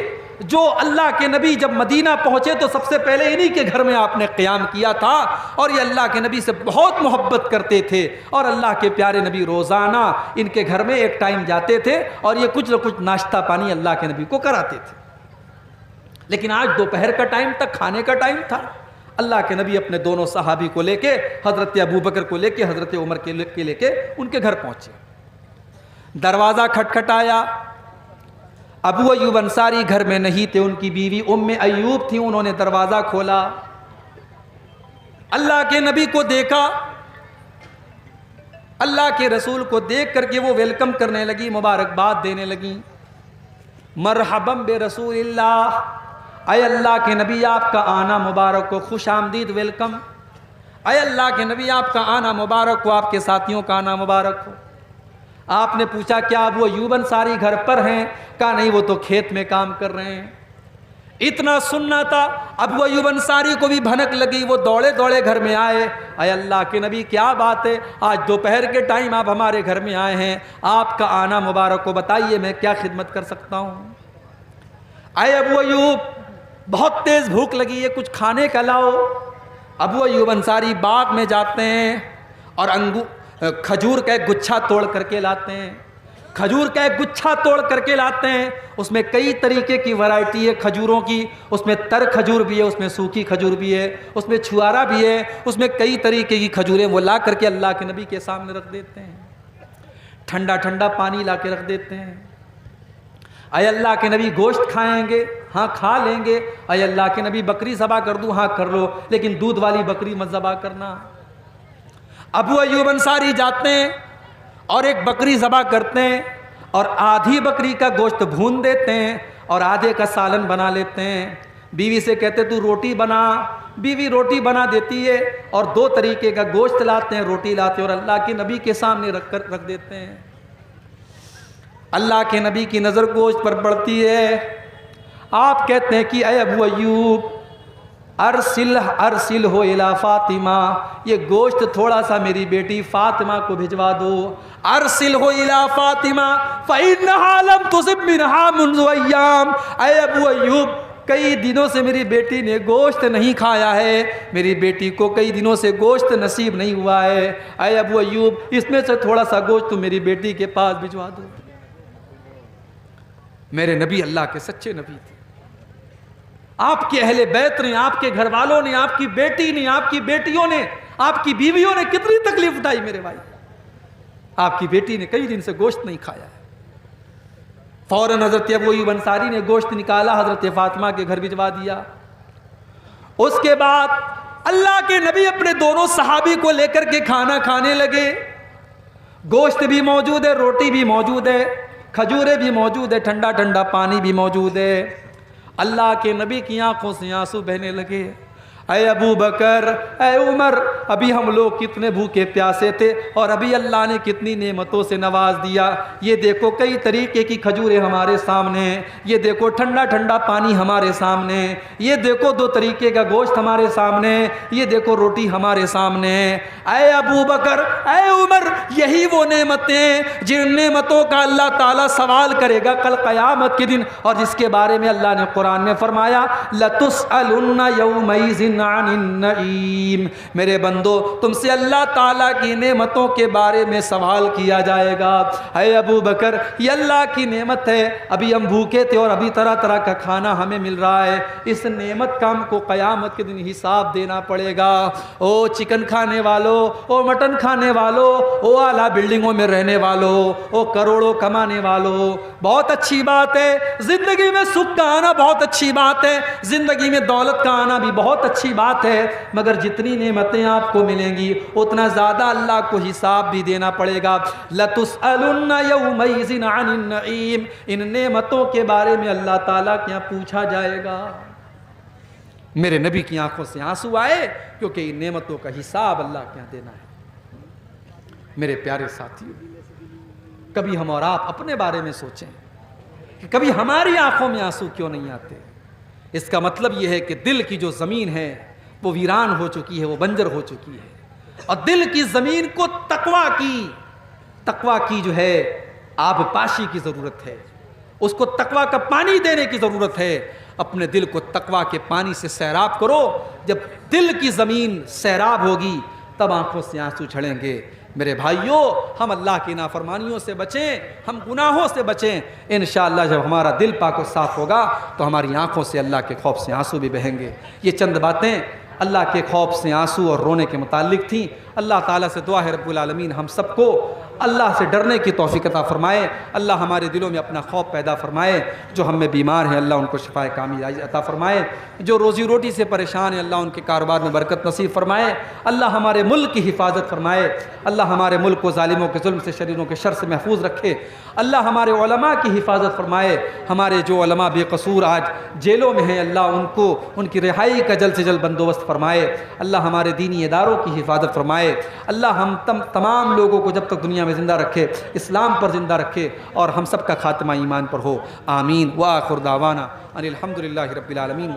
جو اللہ کے نبی جب مدینہ پہنچے تو سب سے پہلے انہی کے گھر میں آپ نے قیام کیا تھا، اور یہ اللہ کے نبی سے بہت محبت کرتے تھے، اور اللہ کے پیارے نبی روزانہ ان کے گھر میں ایک ٹائم جاتے تھے اور یہ کچھ نہ کچھ ناشتہ پانی اللہ کے نبی کو کراتے تھے۔ لیکن آج دوپہر کا ٹائم تک کھانے کا ٹائم تھا، اللہ کے نبی اپنے دونوں صحابی کو لے کے، حضرت ابو بکر کو لے کے، حضرت عمر کے لے کے ان کے گھر پہنچے۔ دروازہ کھٹکھٹایا، ابو ایوب انصاری گھر میں نہیں تھے، ان کی بیوی ام ایوب تھی، انہوں نے دروازہ کھولا، اللہ کے نبی کو دیکھا، اللہ کے رسول کو دیکھ کر کے وہ ویلکم کرنے لگی، مبارکباد دینے لگی، مرحبا برسول اللہ، اے اللہ کے نبی آپ کا آنا مبارک ہو، خوش آمدید، ویلکم، اے اللہ کے نبی آپ کا آنا مبارک ہو، آپ کے ساتھیوں کا آنا مبارک ہو۔ آپ نے پوچھا کیا ابو ایوب انصاری گھر پر ہیں؟ کہا نہیں، وہ تو کھیت میں کام کر رہے ہیں۔ اتنا سننا تھا، ابو ایوب انصاری کو بھی بھنک لگی، وہ دوڑے دوڑے گھر میں آئے، اے اللہ کے نبی کیا بات ہے، آج دوپہر کے ٹائم آپ ہمارے گھر میں آئے ہیں، آپ کا آنا مبارک ہو، بتائیے میں کیا خدمت کر سکتا ہوں؟ اے ابو ایوب، بہت تیز بھوک لگی ہے، کچھ کھانے کا لاؤ۔ ابو ایوب انصاری باغ میں جاتے ہیں اور کھجور کا ایک گچھا توڑ کر کے لاتے ہیں، کھجور کا ایک گچھا توڑ کر کے لاتے ہیں، اس میں کئی طریقے کی ورائٹی ہے کھجوروں کی، اس میں تر کھجور بھی ہے، اس میں سوکھی کھجور بھی ہے، اس میں چھوارا بھی ہے، اس میں کئی طریقے کی کھجوریں وہ لا کر کے اللہ کے نبی کے سامنے رکھ دیتے ہیں، ٹھنڈا ٹھنڈا پانی لا کے رکھ دیتے ہیں۔ اے اللہ کے نبی گوشت کھائیں گے؟ ہاں کھا لیں گے۔ اے اللہ کے نبی بکری ذبح کر دوں؟ ہاں کر لو، لیکن دودھ والی بکری مت ذبح کرنا۔ ابو ایوب انصاری جاتے ہیں اور ایک بکری ذبح کرتے ہیں، اور آدھی بکری کا گوشت بھون دیتے ہیں اور آدھے کا سالن بنا لیتے ہیں۔ بیوی سے کہتے تو روٹی بنا، بیوی روٹی بنا دیتی ہے، اور دو طریقے کا گوشت لاتے ہیں، روٹی لاتے ہیں اور اللہ کے نبی کے سامنے رکھ دیتے ہیں۔ اللہ کے نبی کی نظر گوشت پر پڑتی ہے، آپ کہتے ہیں کہ اے ابو ایوب، ارسل ہو الی فاطمہ، یہ گوشت تھوڑا سا میری بیٹی فاطمہ کو بھجوا دو۔ ارسل ہو الی فاطمہ فإنها لم تصب منها منذ ایام، اے ابو ایوب، کئی دنوں سے میری بیٹی نے گوشت نہیں کھایا ہے، میری بیٹی کو کئی دنوں سے گوشت نصیب نہیں ہوا ہے، اے ابو ایوب اس میں سے تھوڑا سا گوشت تم میری بیٹی کے پاس بھجوا دو۔ میرے نبی اللہ کے سچے نبی تھے، آپ کے اہل بیت نے، آپ کے گھر والوں نے، آپ کی بیٹی نے، آپ کی بیٹیوں نے، آپ کی بیویوں نے کتنی تکلیف اٹھائی میرے بھائی۔ آپ کی بیٹی نے کئی دن سے گوشت نہیں کھایا ہے، فوراً حضرت ابو ایوب انصاری نے گوشت نکالا، حضرت فاطمہ کے گھر بھجوا دیا۔ اس کے بعد اللہ کے نبی اپنے دونوں صحابی کو لے کر کے کھانا کھانے لگے، گوشت بھی موجود ہے، روٹی بھی موجود ہے، کھجوریں بھی موجود ہے، ٹھنڈا ٹھنڈا پانی بھی موجود ہے۔ اللہ کے نبی کی آنکھوں سے آنسو بہنے لگے۔ اے ابو بکر، اے عمر، ابھی ہم لوگ کتنے بھوکے پیاسے تھے اور ابھی اللہ نے کتنی نعمتوں سے نواز دیا۔ یہ دیکھو کئی طریقے کی کھجوریں ہمارے سامنے، یہ دیکھو ٹھنڈا ٹھنڈا پانی ہمارے سامنے، یہ دیکھو 2 طریقے کا گوشت ہمارے سامنے، یہ دیکھو روٹی ہمارے سامنے۔ اے ابو بکر، اے عمر، یہی وہ نعمتیں جن نعمتوں کا اللہ تعالیٰ سوال کرے گا کل قیامت کے دن، اور جس کے بارے میں اللہ نے قرآن میں فرمایا لَتُسْأَلُنَّ يَوْمَئِذٍ عَنِ النَّعِيمِ۔ میرے بندو، تم سے اللہ تعالیٰ کی نعمتوں کے بارے میں سوال کیا جائے گا۔ اے ابو بکر، یہ اللہ کی نعمت ہے، ابھی ہم بھوکے تھے اور ابھی طرح طرح کا کھانا ہمیں مل رہا ہے، اس نعمت کا ہم کو قیامت کے دن حساب دینا پڑے گا۔ او چکن کھانے والوں، او مٹن کھانے والوں، او اعلیٰ بلڈنگوں میں رہنے والوں، او کروڑوں کمانے والوں، بہت اچھی بات ہے، زندگی میں سکھ کا آنا بہت اچھی بات ہے، زندگی میں دولت کا آنا بھی بہت اچھی بات ہے، مگر جتنی نعمتیں آپ کو ملیں گی اتنا زیادہ اللہ کو حساب بھی دینا پڑے گا۔ لَتُسْأَلُنَّ يَوْمَئِذٍ عَنِ النَّعِيمِ، ان نعمتوں کے بارے میں اللہ تعالیٰ کے یہاں پوچھا جائے گا۔ میرے نبی کی آنکھوں سے آنسو آئے کیونکہ ان نعمتوں کا حساب اللہ کے یہاں دینا ہے۔ میرے پیارے ساتھیوں، کبھی ہم اور آپ اپنے بارے میں سوچیں کہ کبھی ہماری آنکھوں میں آنسو کیوں نہیں آتے؟ اس کا مطلب یہ ہے کہ دل کی جو زمین ہے وہ ویران ہو چکی ہے، وہ بنجر ہو چکی ہے، اور دل کی زمین کو تقویٰ کی جو ہے آب پاشی کی ضرورت ہے، اس کو تقویٰ کا پانی دینے کی ضرورت ہے۔ اپنے دل کو تقویٰ کے پانی سے سیراب کرو، جب دل کی زمین سیراب ہوگی تب آنکھوں سے آنسو جھڑیں گے۔ میرے بھائیوں، ہم اللہ کی نافرمانیوں سے بچیں، ہم گناہوں سے بچیں، انشاءاللہ جب ہمارا دل پاک و صاف ہوگا تو ہماری آنکھوں سے اللہ کے خوف سے آنسو بھی بہیں گے۔ یہ چند باتیں اللہ کے خوف سے آنسو اور رونے کے متعلق تھیں۔ اللہ تعالیٰ سے دعا ہے رب العالمین ہم سب کو اللہ سے ڈرنے کی توفیق عطا فرمائے، اللہ ہمارے دلوں میں اپنا خوف پیدا فرمائے، جو ہم میں بیمار ہیں اللہ ان کو شفائے کامل عطا فرمائے، جو روزی روٹی سے پریشان ہیں اللہ ان کے کاروبار میں برکت نصیب فرمائے، اللہ ہمارے ملک کی حفاظت فرمائے، اللہ ہمارے ملک کو ظالموں کے ظلم سے، شریروں کے شر سے محفوظ رکھے، اللہ ہمارے علماء کی حفاظت فرمائے، ہمارے جو علماء بے قصور آج جیلوں میں ہیں اللہ ان کو ان کی رہائی کا جلد سے جلد بندوبست فرمائے، اللہ ہمارے دینی اداروں کی حفاظت فرمائے، اللہ ہم تمام لوگوں کو جب تک دنیا میں زندہ رکھے، اسلام پر زندہ رکھے، اور ہم سب کا خاتمہ ایمان پر ہو، آمین۔ وآخر دعوانا ان الحمدللہ رب العالمین۔